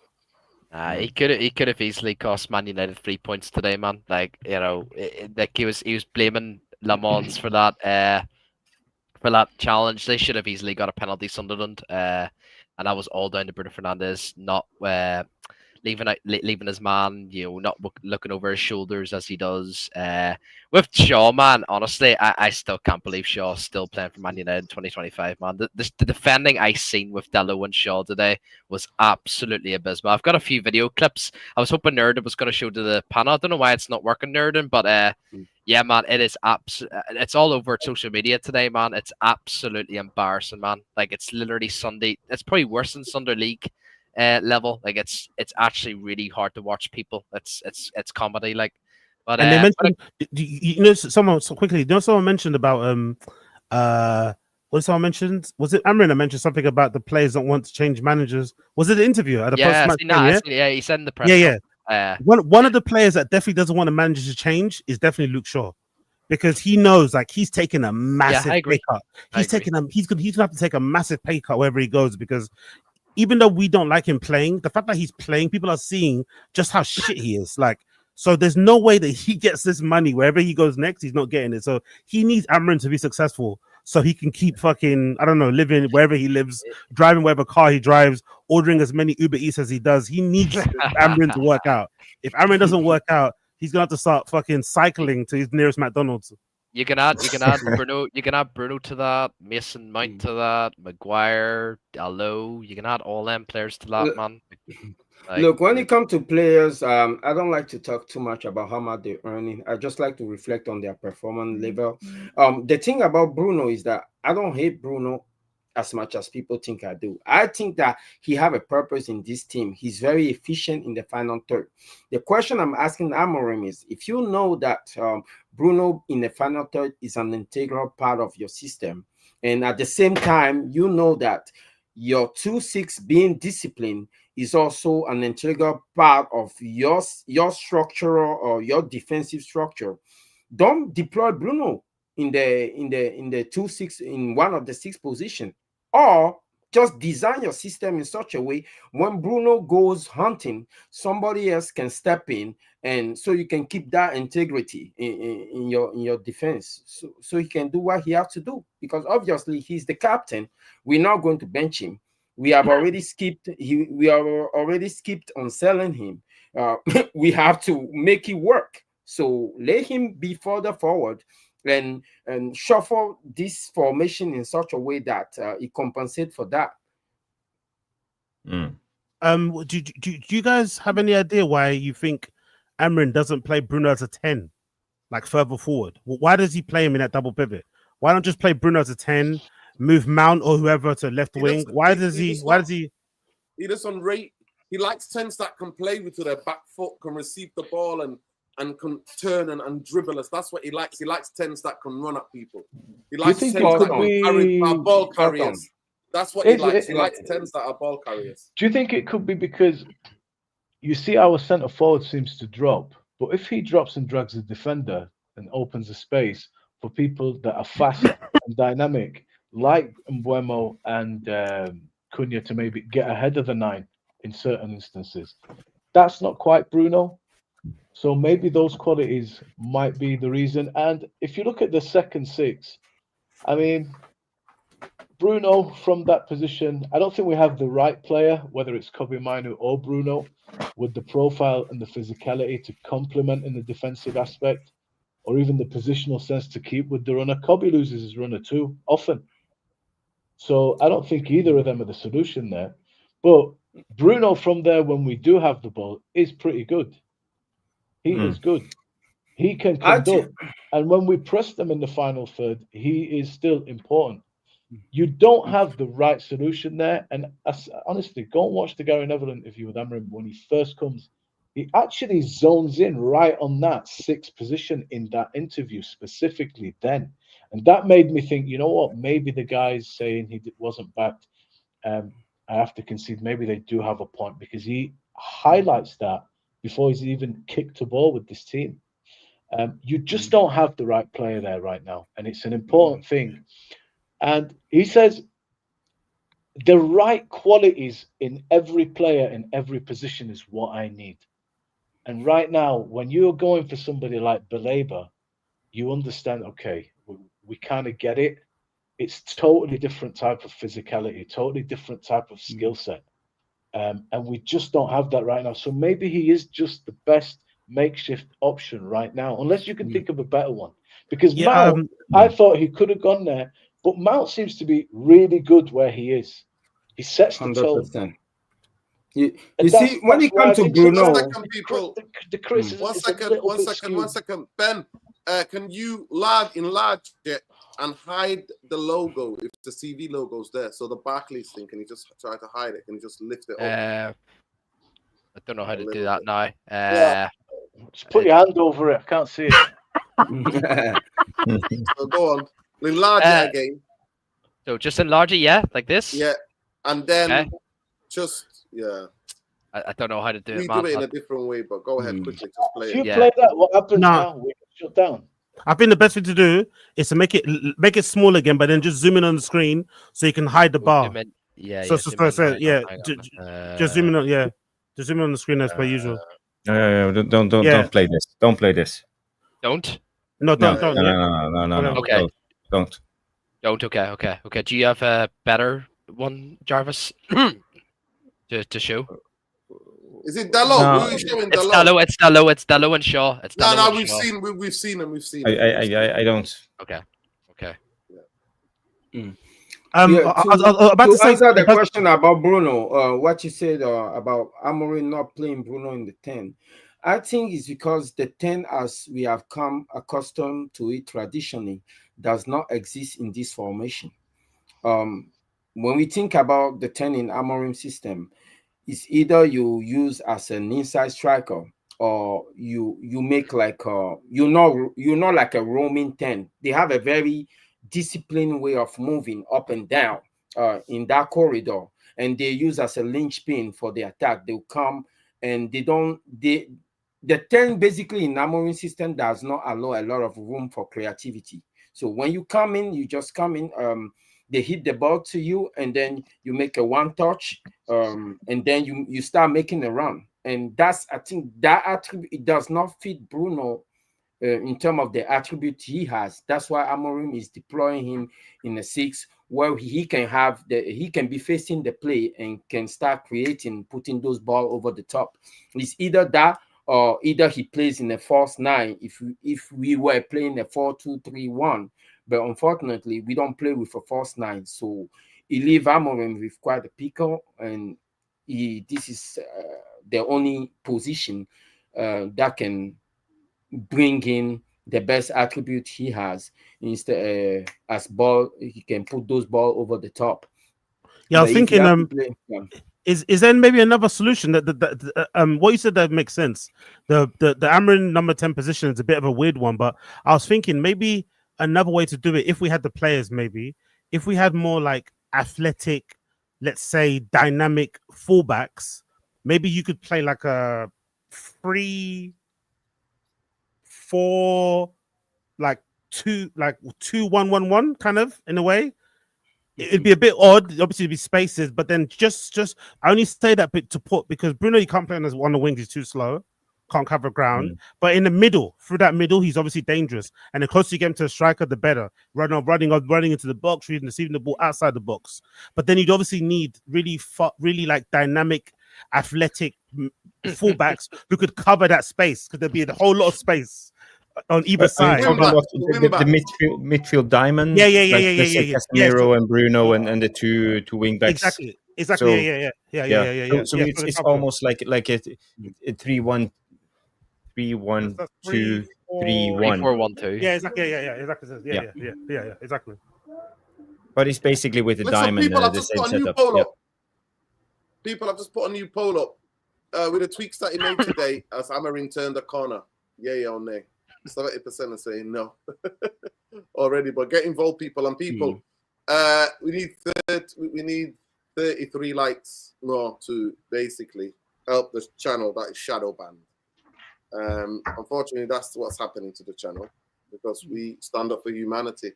He could have easily cost Man United 3 points today, man. Like like he was blaming Le Mans for that challenge. They should have easily got a penalty, Sunderland, and that was all down to Bruno Fernandes not leaving his man, not looking over his shoulders as he does. With Shaw, man, honestly, I still can't believe Shaw's still playing for Man United in 2025, man. The defending I seen with Dalot and Shaw today was absolutely abysmal. I've got a few video clips. I was hoping Nerdin was going to show to the panel. I don't know why it's not working, Nerdin, but yeah, man, it's all over social media today, man. It's absolutely embarrassing, man. Like, it's literally Sunday. It's probably worse than Sunday League level. Like, it's actually really hard to watch people. It's comedy, like. But and they mentioned, someone mentioned about what someone mentioned, was it Amorim that mentioned something about the players don't want to change managers? Was it an interview at a post-match? Yeah, he said in the press. One of the players that definitely doesn't want a manager to change is definitely Luke Shaw, because he knows like he's taking a massive pay cut. He's gonna have to take a massive pay cut wherever he goes, because even though we don't like him playing, the fact that he's playing, people are seeing just how shit he is. Like, so there's no way that he gets this money wherever he goes next. He's not getting it. So he needs Amorim to be successful. so he can keep fucking, I don't know, living wherever he lives, driving whatever car he drives, ordering as many Uber Eats as he does. He needs Amorim to work out. If Amorim doesn't work out, he's gonna have to start fucking cycling to his nearest McDonald's. You can add Bruno. You can add Bruno to that. Mason Mount to that. Maguire, Dalot. You can add all them players to that, man. Like, Look, when it comes to players, I don't like to talk too much about how much they're earning. I just like to reflect on their performance level. The thing about Bruno is that I don't hate Bruno as much as people think I do. I think that he have a purpose in this team. He's very efficient in the final third. The question I'm asking Amorim is, if you know that Bruno in the final third is an integral part of your system, and at the same time, you know that your 2-6 being disciplined is also an integral part of your structural or your defensive structure, don't deploy Bruno in the 2-6 in one of the 6 positions, or just design your system in such a way when Bruno goes hunting, somebody else can step in, and so you can keep that integrity in your defense, so he can do what he has to do, because obviously he's the captain. We're not going to bench him. We have already skipped. We are already skipped on selling him. We have to make it work. So let him be further forward and shuffle this formation in such a way that it compensates for that. Do you guys have any idea why you think Amorim doesn't play Bruno as a 10, like further forward? Why does he play him in that double pivot? Why not just play Bruno as a 10, move Mount or whoever to left wing? Why does he? He doesn't rate. He likes 10s that can play with their back foot, can receive the ball and can turn and dribble us. That's what he likes. He likes 10s that can run at people. He likes 10s that can carry ball carriers. That's what he likes. He likes 10s that are ball carriers. Do you think it could be because you see our centre forward seems to drop, but if he drops and drags a defender and opens a space for people that are fast and dynamic, like Mbeumo and Cunha, to maybe get ahead of the 9 in certain instances, that's not quite Bruno. So maybe those qualities might be the reason. And if you look at the second 6, I mean, Bruno from that position, I don't think we have the right player, whether it's Kobe Mainu or Bruno, with the profile and the physicality to complement in the defensive aspect, or even the positional sense to keep with the runner. Kobe loses his runner too often. So I don't think either of them are the solution there. But Bruno from there, when we do have the ball, is pretty good. He is good. He can conduct. And when we press them in the final third, he is still important. You don't have the right solution there. And honestly, go and watch the Gary Neville interview with Amorim when he first comes. He actually zones in right on that 6th position in that interview specifically then. And that made me think, you know what, maybe the guys saying he wasn't backed, I have to concede, maybe they do have a point, because he highlights that before he's even kicked a ball with this team. You just don't have the right player there right now. And it's an important thing. And he says the right qualities in every player in every position is what I need. And right now, when you're going for somebody like Baleba, you understand, okay, we kind of get it. It's totally different type of physicality, totally different type of skill set. And we just don't have that right now. So maybe he is just the best makeshift option right now, unless you can think of a better one. Because Mount, I thought he could have gone there, but Mount seems to be really good where he is. He sets the 100%. tone. You see, when it comes to Bruno, the criticism. One second. Ben, can you enlarge it and hide the logo if the CV logo's there? So the Barclays thing, can you just try to hide it? Can you just lift it up? I don't know how to do that now. Just put your hand over it. I can't see it. So go on. Enlarge it again. So just enlarge it, yeah? Like this? Yeah. And then I don't know how to do we it, man. do it in a different way, but go ahead quickly. Just play If it. you play that, what happens now? We shut down. I think the best thing to do is to make it small again, but then just zoom in on the screen so you can hide the bar. Just zoom in on just zoom in on the screen as per usual. Don't play this. Don't play this. Don't? No. Okay. Don't. Don't. Okay. Do you have a better one, Jarvis, to show? Is it Dalot? No. Who are you showing It's Dalot? Dalot. It's Dalot and Shaw. It's Dalot No, and we've Shaw. seen him. We've seen I, him. I, I, I don't. Okay. Yeah, I was about to to say answer the question about Bruno, what you said about Amorim not playing Bruno in the 10, I think it's because the 10, as we have come accustomed to it traditionally, does not exist in this formation. When we think about the 10 in Amorim system, it's either you use as an inside striker or you make like you're not like a roaming 10. They have a very disciplined way of moving up and down in that corridor, and they use as a linchpin for the attack. They'll come and the 10 basically in Amorim system does not allow a lot of room for creativity. So when you come in, you just come in, they hit the ball to you, and then you make a one touch, and then you start making a run. And that's, I think, that attribute, it does not fit Bruno in terms of the attribute he has. That's why Amorim is deploying him in a 6 where he can be facing the play and can start creating, putting those ball over the top. It's either that or either he plays in a false 9 if we were playing a 4-2-3-1. But unfortunately, we don't play with a false 9. So he leave Amorim with quite a pickle, and this is the only position that can bring in the best attribute he has. Instead, as ball, he can put those ball over the top. Yeah, I was But if thinking, you have to play, is there maybe another solution that what you said that makes sense? The Amorim number 10 position is a bit of a weird one, but I was thinking maybe another way to do it, if we had the players, maybe if we had more like athletic, let's say dynamic fullbacks, maybe you could play like a 3-4, like 2-1-1-1 kind of, in a way. It'd be a bit odd, obviously it'd be spaces, but then just I only say that bit to put because Bruno, you can't play on the wing, he's too slow, can't cover ground. But in the middle, through that middle, he's obviously dangerous. And the closer you get him to a striker, the better. Running into the box, receiving the ball outside the box. But then you'd obviously need really like dynamic, athletic fullbacks who could cover that space, because there'd be a whole lot of space on either side. Talking about the midfield diamond. Yeah. Casemiro and Bruno and the two wing backs. Exactly. So, yeah. So it's almost like a 3-1, 3-1, 2, 3-1. 4-1-2. Yeah, exactly. Yeah, exactly. But it's basically with the diamond, the same setup. People have just put a new poll up with the tweaks that he made today as Amorim turned the corner. Yay or nay? 70% are saying no already, but get involved, people. And people, we need 33 likes more to basically help the channel that is shadow banned. Unfortunately, that's what's happening to the channel, because we stand up for humanity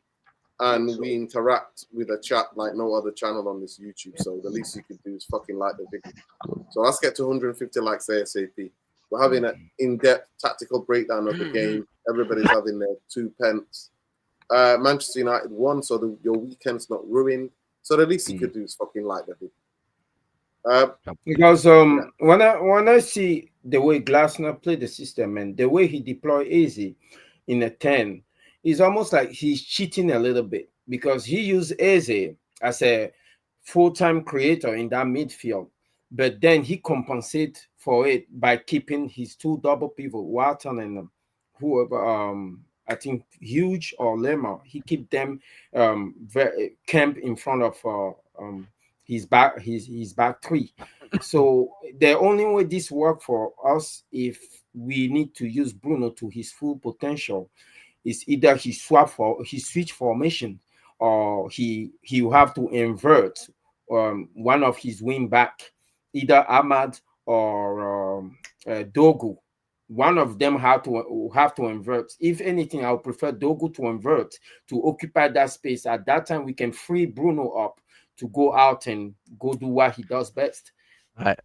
and we interact with a chat like no other channel on this YouTube. So the least you can do is fucking like the video. So let's get to 150 likes ASAP. We're having an in-depth tactical breakdown of the game. Everybody's having their 2 pence. Manchester United won, so your weekend's not ruined. So the least you could do is fucking like the video. Because when I see the way Glasner played the system and the way he deployed Eze in a 10, it's almost like he's cheating a little bit, because he used Eze as a full-time creator in that midfield. But then he compensates for it by keeping his 2 double pivot, Walton and whoever, I think Hughes or Lemmer. He keep them camp in front of his back 3. So the only way this work for us, if we need to use Bruno to his full potential, is either he switch formation, or he will have to invert one of his wing back, either Ahmad or Diogo. One of them have to invert. If anything, I would prefer Diogo to invert to occupy that space. At that time, we can free Bruno up to go out and go do what he does best. I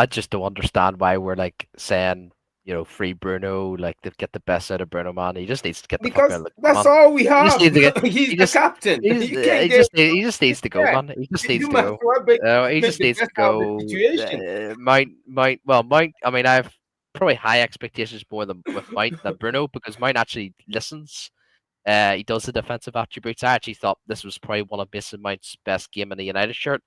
just don't understand why we're like saying free Bruno, like to get the best out of Bruno, man. He just needs to get the fuck Because out of the that's man. all we He just have. needs to get. He's He the just. captain. He You can't get he just needs to go, yeah. man. He just needs You to might as go. well He make just the needs to best out of the go. situation. Mount. I mean, I have probably high expectations more than with Mount than Bruno because Mount actually listens. He does the defensive attributes. I actually thought this was probably one of Mason Mount's best game in the United shirt.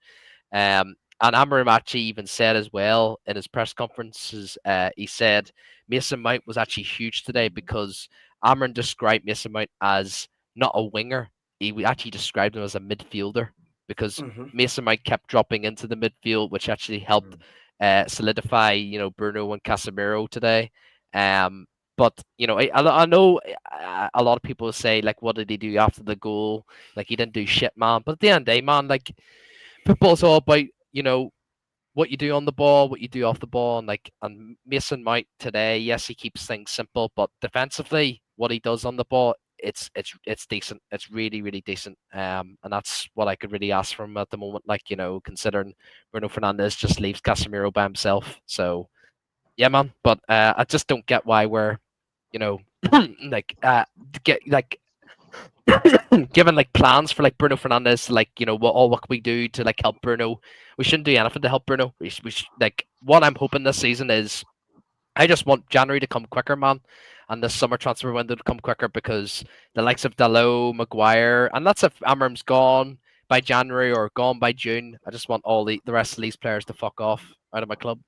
And Amorim actually even said as well in his press conferences, he said Mason Mount was actually huge today because Amorim described Mason Mount as not a winger. He actually described him as a midfielder because Mason Mount kept dropping into the midfield, which actually helped solidify, Bruno and Casemiro today. But I know a lot of people say like, what did he do after the goal? Like he didn't do shit, man. But at the end of the day, man, like football's all about what you do on the ball, what you do off the ball, and Mason Mount today, yes, he keeps things simple, but defensively, what he does on the ball, it's decent. It's really, really decent. And that's what I could really ask from him at the moment. Like, considering Bruno Fernandes just leaves Casemiro by himself. So yeah, man. But I just don't get why we're, given like plans for like Bruno Fernandes, like what can we do to like help Bruno? We shouldn't do anything to help Bruno. We should, like what I'm hoping this season is, I just want January to come quicker, man, and the summer transfer window to come quicker because the likes of Dalot, Maguire, and that's if Amorim's gone by January or gone by June. I just want all the rest of these players to fuck off out of my club.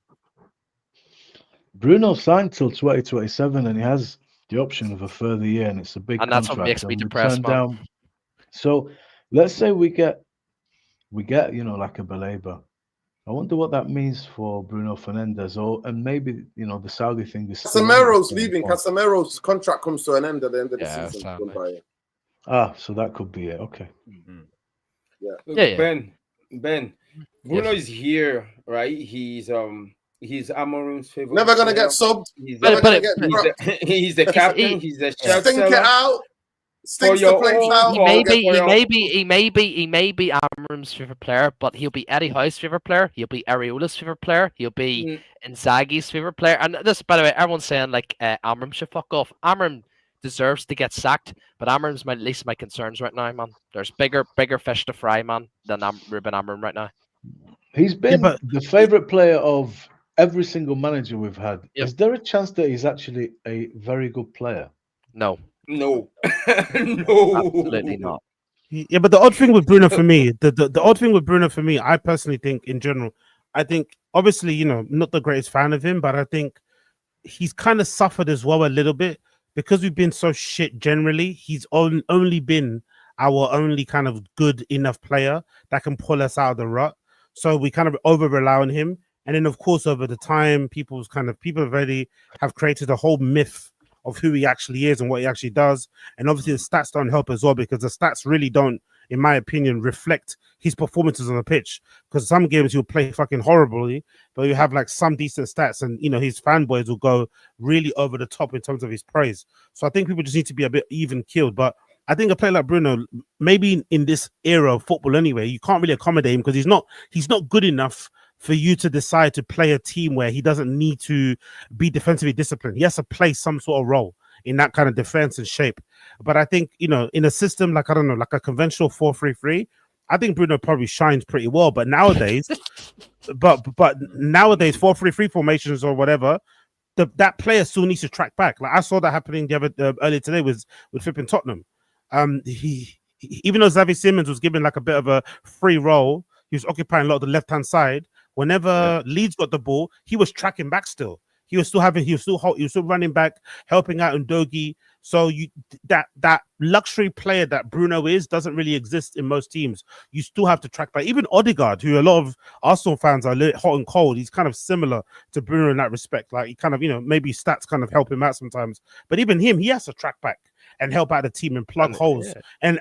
Bruno signed till 2027, and he has the option of a further year, and it's a big and contract. That's what makes me and we depressed, turn man. down. So let's say we get like a Baleba. I wonder what that means for Bruno Fernandes, and maybe the Saudi thing is. Casemiro's leaving. Casemiro's contract comes to an end at the end of the season. So that could be it. Okay. Yeah. Ben, Bruno is here, right? He's Amorim's favorite. Never gonna get subbed. He's the captain. He's the chef. Stink it out. Stinks the place out. He may be Amorim's favorite player, but he'll be Eddie Howe's favorite player. He'll be Areola's favorite player. He'll be Inzaghi's favorite player. And this, by the way, everyone's saying like Amorim should fuck off. Amorim deserves to get sacked, but Amorim's at least my concerns right now, man. There's bigger fish to fry, man, than Ruben Amorim right now. He's been the favorite player of every single manager we've had. Is there a chance that he's actually a very good player? No. No, absolutely not. Yeah, but the odd thing with Bruno for me, the odd thing with Bruno for me, I personally think in general, I think obviously, not the greatest fan of him, but I think he's kind of suffered as well a little bit because we've been so shit generally. He's only been our only kind of good enough player that can pull us out of the rut. So we kind of over rely on him. And then of course, over the time, people already have created a whole myth of who he actually is and what he actually does. And obviously the stats don't help as well because the stats really don't, in my opinion, reflect his performances on the pitch. Because some games he'll play fucking horribly, but you have like some decent stats and, his fanboys will go really over the top in terms of his praise. So I think people just need to be a bit even keeled. But I think a player like Bruno, maybe in this era of football anyway, you can't really accommodate him because he's not good enough for you to decide to play a team where he doesn't need to be defensively disciplined. He has to play some sort of role in that kind of defense and shape. But I think, in a system like, I don't know, like a conventional 4-3-3, I think Bruno probably shines pretty well. But nowadays, but nowadays 4-3-3 formations or whatever, that player still needs to track back. Like I saw that happening earlier today with flipping Tottenham. He even though Xavi Simons was given like a bit of a free role, he was occupying a lot of the left-hand side. Whenever Leeds got the ball, he was tracking back still. He was still running back, helping out Udogie. So that luxury player that Bruno doesn't really exist in most teams. You still have to track back. Even Odegaard, who a lot of Arsenal fans are hot and cold, he's kind of similar to Bruno in that respect. Like he kind of, maybe stats kind of help him out sometimes. But even him, he has to track back and help out the team and plug holes and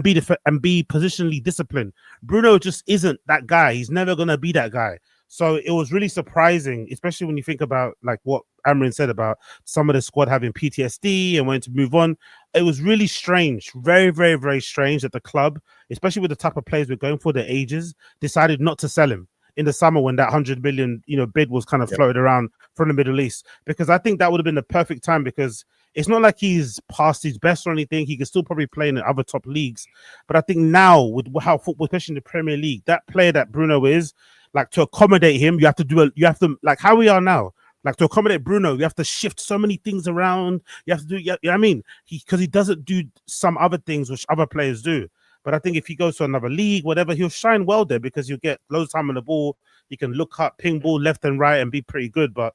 be positionally disciplined. Bruno just isn't that guy. He's never gonna be that guy. So it was really surprising, especially when you think about like what Amorim said about some of the squad having PTSD and wanting to move on. It was really strange, very, very, very strange that the club, especially with the type of players we're going for, the ages, decided not to sell him. in the summer when that 100 million, bid was kind of floated around from the Middle East, because I think that would have been the perfect time, because it's not like he's past his best or anything. He can still probably play in the other top leagues. But I think now with how football, especially in the Premier League, that player that Bruno is, like, to accommodate him, you have to like how we are now. Like, to accommodate Bruno, you have to shift so many things around. You have to do, you know what I mean? Because he doesn't do some other things which other players do. But I think if he goes to another league, whatever, he'll shine well there, because you'll get loads of time on the ball. You can look up, ping ball left and right and be pretty good. But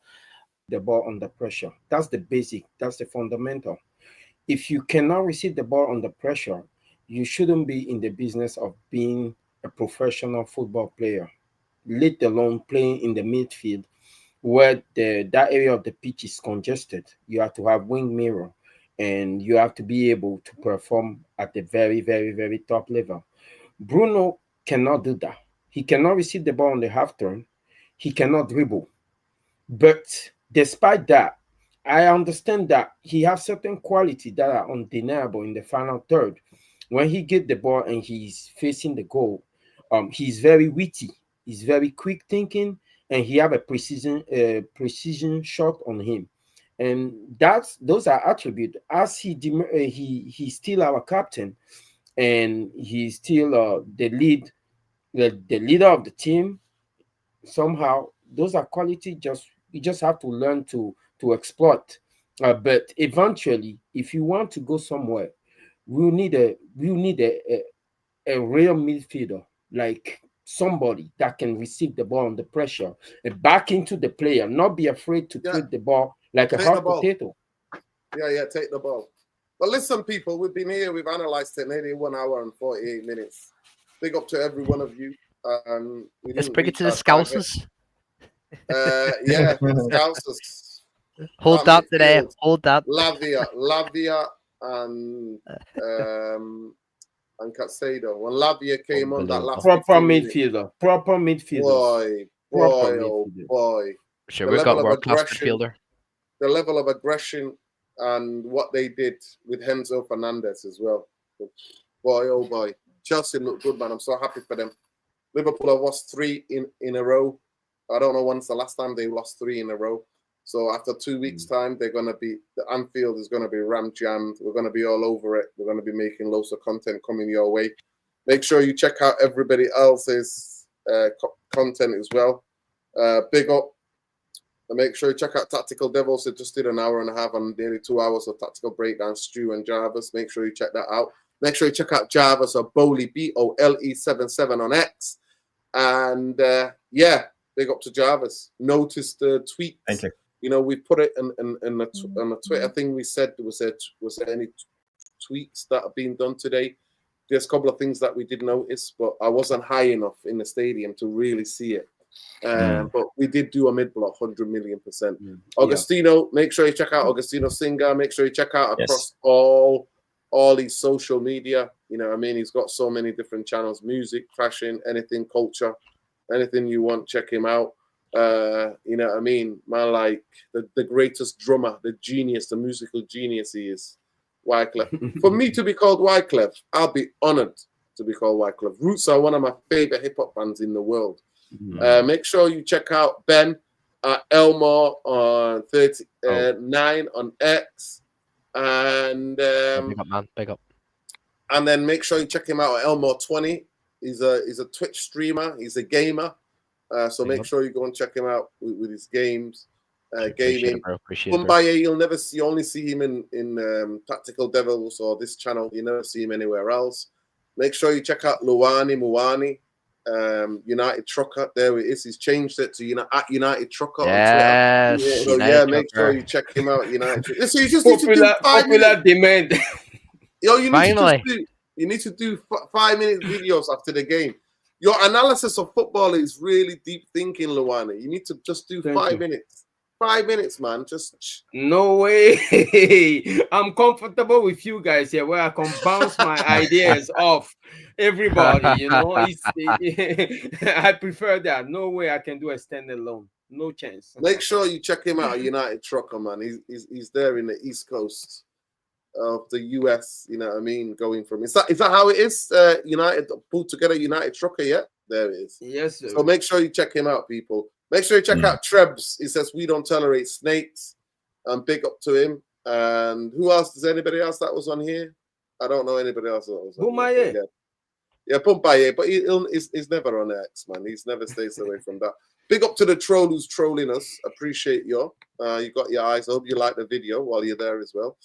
the ball under pressure. That's the basic. That's the fundamental. If you cannot receive the ball under pressure, you shouldn't be in the business of being a professional football player, let alone playing in the midfield, where that area of the pitch is congested. You have to have wing mirror, and you have to be able to perform at the very, very, very top level. Bruno cannot do that. He cannot receive the ball on the half turn. He cannot dribble. But despite that, I understand that he has certain qualities that are undeniable in the final third. When he gets the ball and he's facing the goal, he's very witty. He's very quick thinking, and he have a precision shot on him. And those are attributes. As he's still our captain, and he's still the leader of the team. Somehow, those are qualities you just have to learn to exploit. But eventually, if you want to go somewhere, we'll need a real midfielder, like somebody that can receive the ball under pressure and back into the player, not be afraid to take the ball like a hot potato. Yeah, take the ball. But listen, people, we've been here, we've analysed it nearly 1 hour and 48 minutes. Big up to every one of you. Let's bring it to the Scousers. Yeah, Scousers. Hold that today. Hold that. Lavia and Caicedo. When Lavia came on that last proper midfielder. Boy. Sure, we've got world-class midfielder. The level of aggression and what they did with Enzo Fernandes as well. Boy, oh boy. Chelsea looked good, man. I'm so happy for them. Liverpool have lost 3 in a row. I don't know when's the last time they lost 3 in a row. So after 2 weeks' time, the Anfield is going to be ram-jammed. We're going to be all over it. We're going to be making loads of content coming your way. Make sure you check out everybody else's content as well. Big up. And make sure you check out Tactical Devils. They just did an hour and a half and nearly 2 hours of tactical breakdown. Stu and Jarvis. Make sure you check that out. Make sure you check out Jarvis or Bowley, BOLE77 on X. And big up to Jarvis. Notice the tweets. Thank you. You know, we put it in the Twitter thing. We said, was there any tweets that have been done today? There's a couple of things that we did notice, but I wasn't high enough in the stadium to really see it. But we did do a mid-block, 100 million %. Augustino, make sure you check out Augustino Singer. Make sure you check out across all his social media. You know what I mean? He's got so many different channels: music, fashion, anything, culture, anything you want, check him out. You know what I mean? Man, like the greatest drummer, the genius, the musical genius he is, Wyclef. For me to be called Wyclef, I'll be honored to be called Wyclef. Roots are one of my favorite hip-hop bands in the world. Make sure you check out Ben Elmore on 39 on X. And big up, man. Big up. And then make sure you check him out at Elmore20. He's a Twitch streamer. He's a gamer. So make sure you go and check him out with his games, gaming. Bombay, you only see him in Tactical Devils or this channel. You never see him anywhere else. Make sure you check out Muani, United Trucker. There it is. He's changed it to United Trucker on Twitter. So make sure you check him out. United. So you just need to do 5 minutes. Demand. Yo, you need to do 5 minute videos after the game. Your analysis of football is really deep thinking, Luana. You need to just do 5 minutes. 5 minutes, man. Just no way. I'm comfortable with you guys here, where I can bounce my ideas off everybody. You know, I prefer that. No way I can do a standalone. No chance. Make sure you check him out, United Trucker, man. He's there in the East Coast of the US. You know what I mean? Going from is that how it is? United pulled together United Trucker, yeah. There it is. Yes, sir. So make sure you check him out, people. Make sure you check out Trebs. He says, we don't tolerate snakes. Big up to him. And who else? Is anybody else that was on here? I don't know anybody else that was on here. Yeah, Bombay, but he's never on X, man. He's never stays away from that. Big up to the troll who's trolling us. Appreciate you. You got your eyes. I hope you like the video while you're there as well.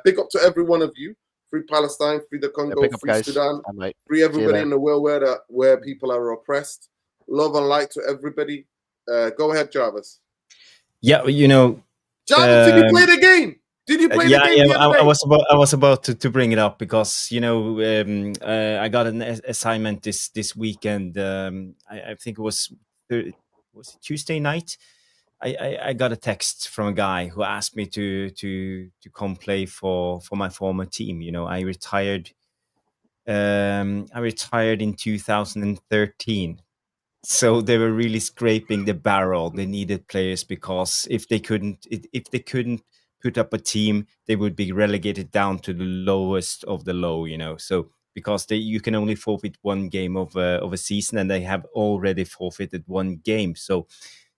Big up to every one of you. Free Palestine, free the Congo, free Sudan, free everybody in the world where people are oppressed. Love and light to everybody. Go ahead, Jarvis. Yeah, you know. Jarvis, did you play the game? Did you play the game? Yeah, I was about to bring it up because you know I got an assignment this weekend. I think it was Tuesday night. I got a text from a guy who asked me to come play for my former team. You know, I retired in 2013. So they were really scraping the barrel. They needed players because if they couldn't put up a team, they would be relegated down to the lowest of the low. You know, so because you can only forfeit one game of a season, and they have already forfeited one game. So,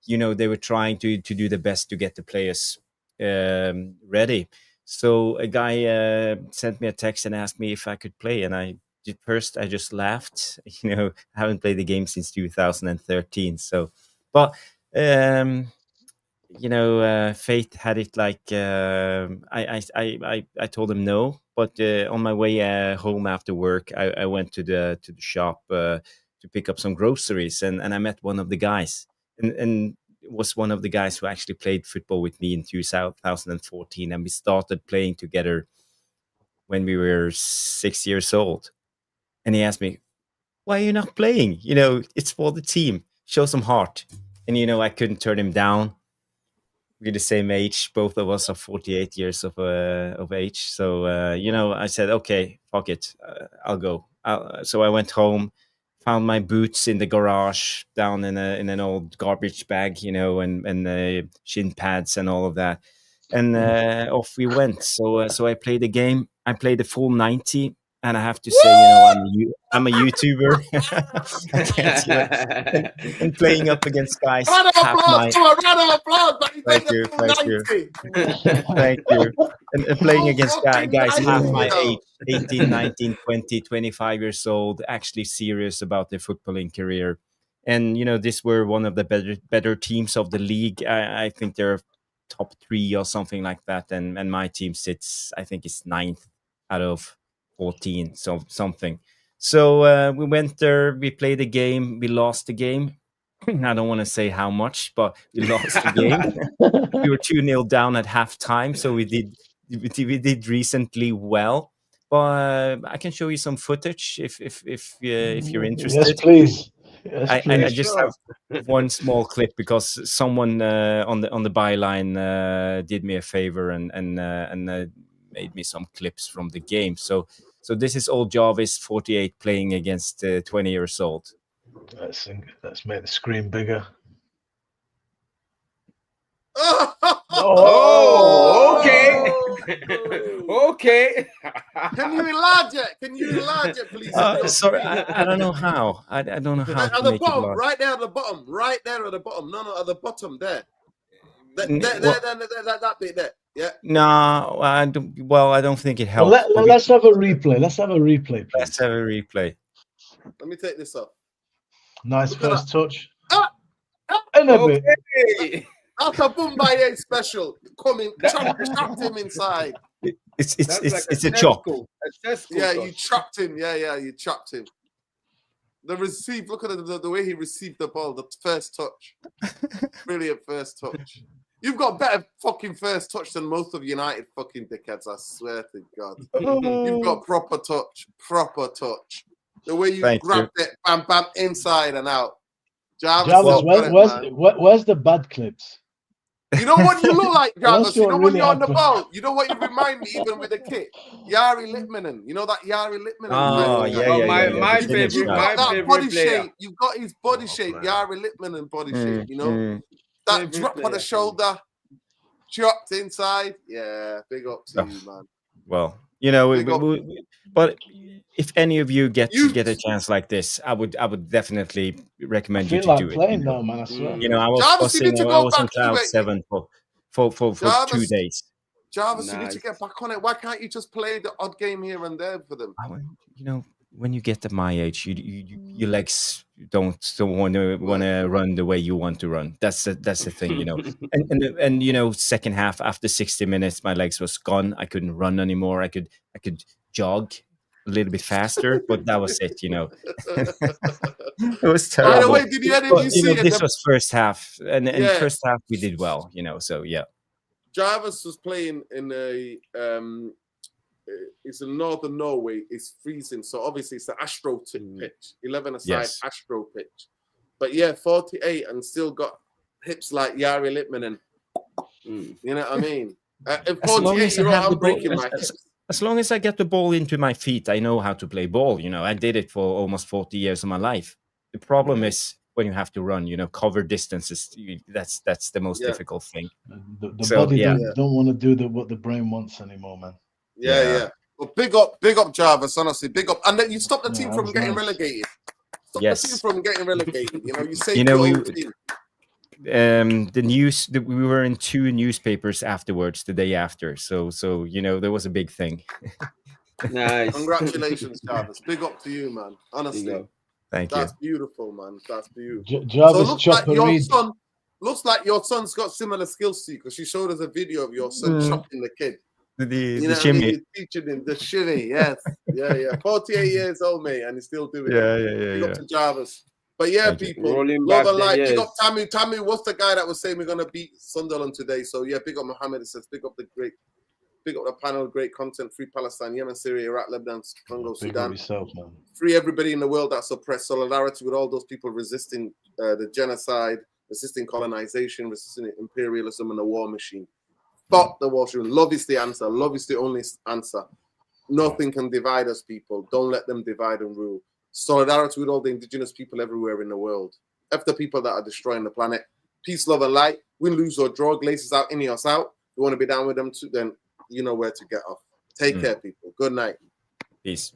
you know, they were trying to do the best to get the players ready. So a guy sent me a text and asked me if I could play, and I just laughed. You know, I haven't played the game since 2013. So, but you know, fate had it like I told him no. But on my way home after work, I went to the shop to pick up some groceries, and I met one of the guys, and it was one of the guys who actually played football with me in 2014, and we started playing together when we were 6 years old. And he asked me, why are you not playing? You know, it's for the team. Show some heart. And, you know, I couldn't turn him down. We're the same age. Both of us are 48 years of age. So, you know, I said, okay, fuck it. I'll go. So I went home, found my boots in the garage down in an old garbage bag, you know, and shin pads and all of that. And off we went. So I played the game. I played the full 90. And I have to say, you know, I'm a YouTuber. and playing up against guys. Round of applause. Thank you. And playing against guys half my age, 18, 19, 20, 25 years old, actually serious about their footballing career. And, you know, this were one of the better teams of the league. I think they're top 3 or something like that. And my team sits, I think it's 9th out of 14, so something. So we went there, we played the game, we lost the game. I don't want to say how much, but we lost the game. We were 2-0 down at halftime, so we did recently well. But I can show you some footage if you're interested. Yes, please. I just have one small clip because someone on the byline did me a favor and made me some clips from the game. So this is old Jarvis, 48, playing against 20 years old. Let's make the screen bigger. Oh, okay. Okay. Can you enlarge it, please? Sorry, I don't know how. I don't know how. At the bottom, right there at the bottom. No, at the bottom there. That bit there. Yeah. No, I don't. Well, I don't think it helps. Well, let's have a replay. Let's have a replay, please. Let's have a replay. Let me take this off. Nice first touch. And a bit. That's a Bombay special. Coming, trapped him inside. It's a chop. Yeah, you trapped him. Yeah, you trapped him. The receive. Look at the way he received the ball. The first touch. Brilliant first touch. You've got better fucking first touch than most of United fucking dickheads, I swear to God. You've got proper touch. The way you grabbed it, bam, bam, inside and out. Jarvis, where's the bad clips? You know what you look like, Jarvis? You know when you're on the ball? You know what you remind me, even with the kit? Yari Littmanen. You know that Yari Littmanen? Oh, yeah. My favorite body player. shape. You've got his body shape, Yari Littmanen body shape, you know? That Favorite drop on the shoulder, chopped inside. Yeah, big up to you, man. well, you know, Big up. but if any of you get You- a chance like this, I would definitely I recommend you feel to like do it. playing You know? now, man. I swear. You know, I was Jarvis, you buzzing. need to I go was on back to cloud it. 7 for 2 Jarvis, days. Jarvis, you need to Nice. get back on it. Why can't you just play the odd game here and there for them? You know, when you get to my age, your legs don't want to run the way you want to run. That's the thing, you know. And you know, second half after 60 minutes, my legs was gone. I couldn't run anymore. I could jog a little bit faster, but that was it. You know, it was By the terrible. way, did any of But you you know, see it? this was first half, and Yeah. first half we did well. You know, so yeah. Jarvis was playing in a it's in northern Norway. It's freezing, so obviously it's the Astro pitch, 11-a-side Yes. Astro pitch. But yeah, 48 and still got hips like Yari Lippman, and you know what I mean. At 48-year-old, I'm breaking my hips. As long as I get the ball into my feet, I know how to play ball. You know, I did it for almost 40 years of my life. The problem is when you have to run, you know, cover distances. That's the most difficult thing. The So, body yeah. don't want to do what the brain wants anymore, man. Yeah. Well, big up, Jarvis. Honestly, big up. And then you stop the team that from was getting nice. relegated. Stop Yes. the team from getting relegated. You know, you saved You know, your own team. The news we were in 2 newspapers afterwards the day after. So you know, there was a big thing. Nice. Congratulations, Jarvis. Big up to you, man. Honestly, Thank you. that's beautiful, man. That's beautiful. Jarvis looks chopper like your Reed. son. Looks like your son's got similar skills to you because she showed us a video of your son chopping the kid. The You know what I shimmy. mean? You're teaching him the shimmy. Yes, yeah. 48 years old, mate, and he's still doing it. Big Yeah. up to Jarvis. But yeah, Thank you. people, Rolling love back and the light. Big years. up Tammy. Tammy was the guy that was saying we're gonna beat Sunderland today. So yeah, big up Mohammed. It says big up the panel, great content. Free Palestine, Yemen, Syria, Iraq, Lebanon, Congo, Big up Sudan. yourself, man. Free everybody in the world that's oppressed. Solidarity with all those people resisting the genocide, resisting colonization, resisting imperialism and the war machine. Fuck the war machine. Love is the answer. Love is the only answer. Nothing can divide us, people. Don't let them divide and rule. Solidarity with all the indigenous people everywhere in the world. F the people that are destroying the planet. Peace, love, and light. Win, lose, or draw. Glazes out, Ineos out. You want to be down with them too, then you know where to get off. Take care, people. Good night. Peace.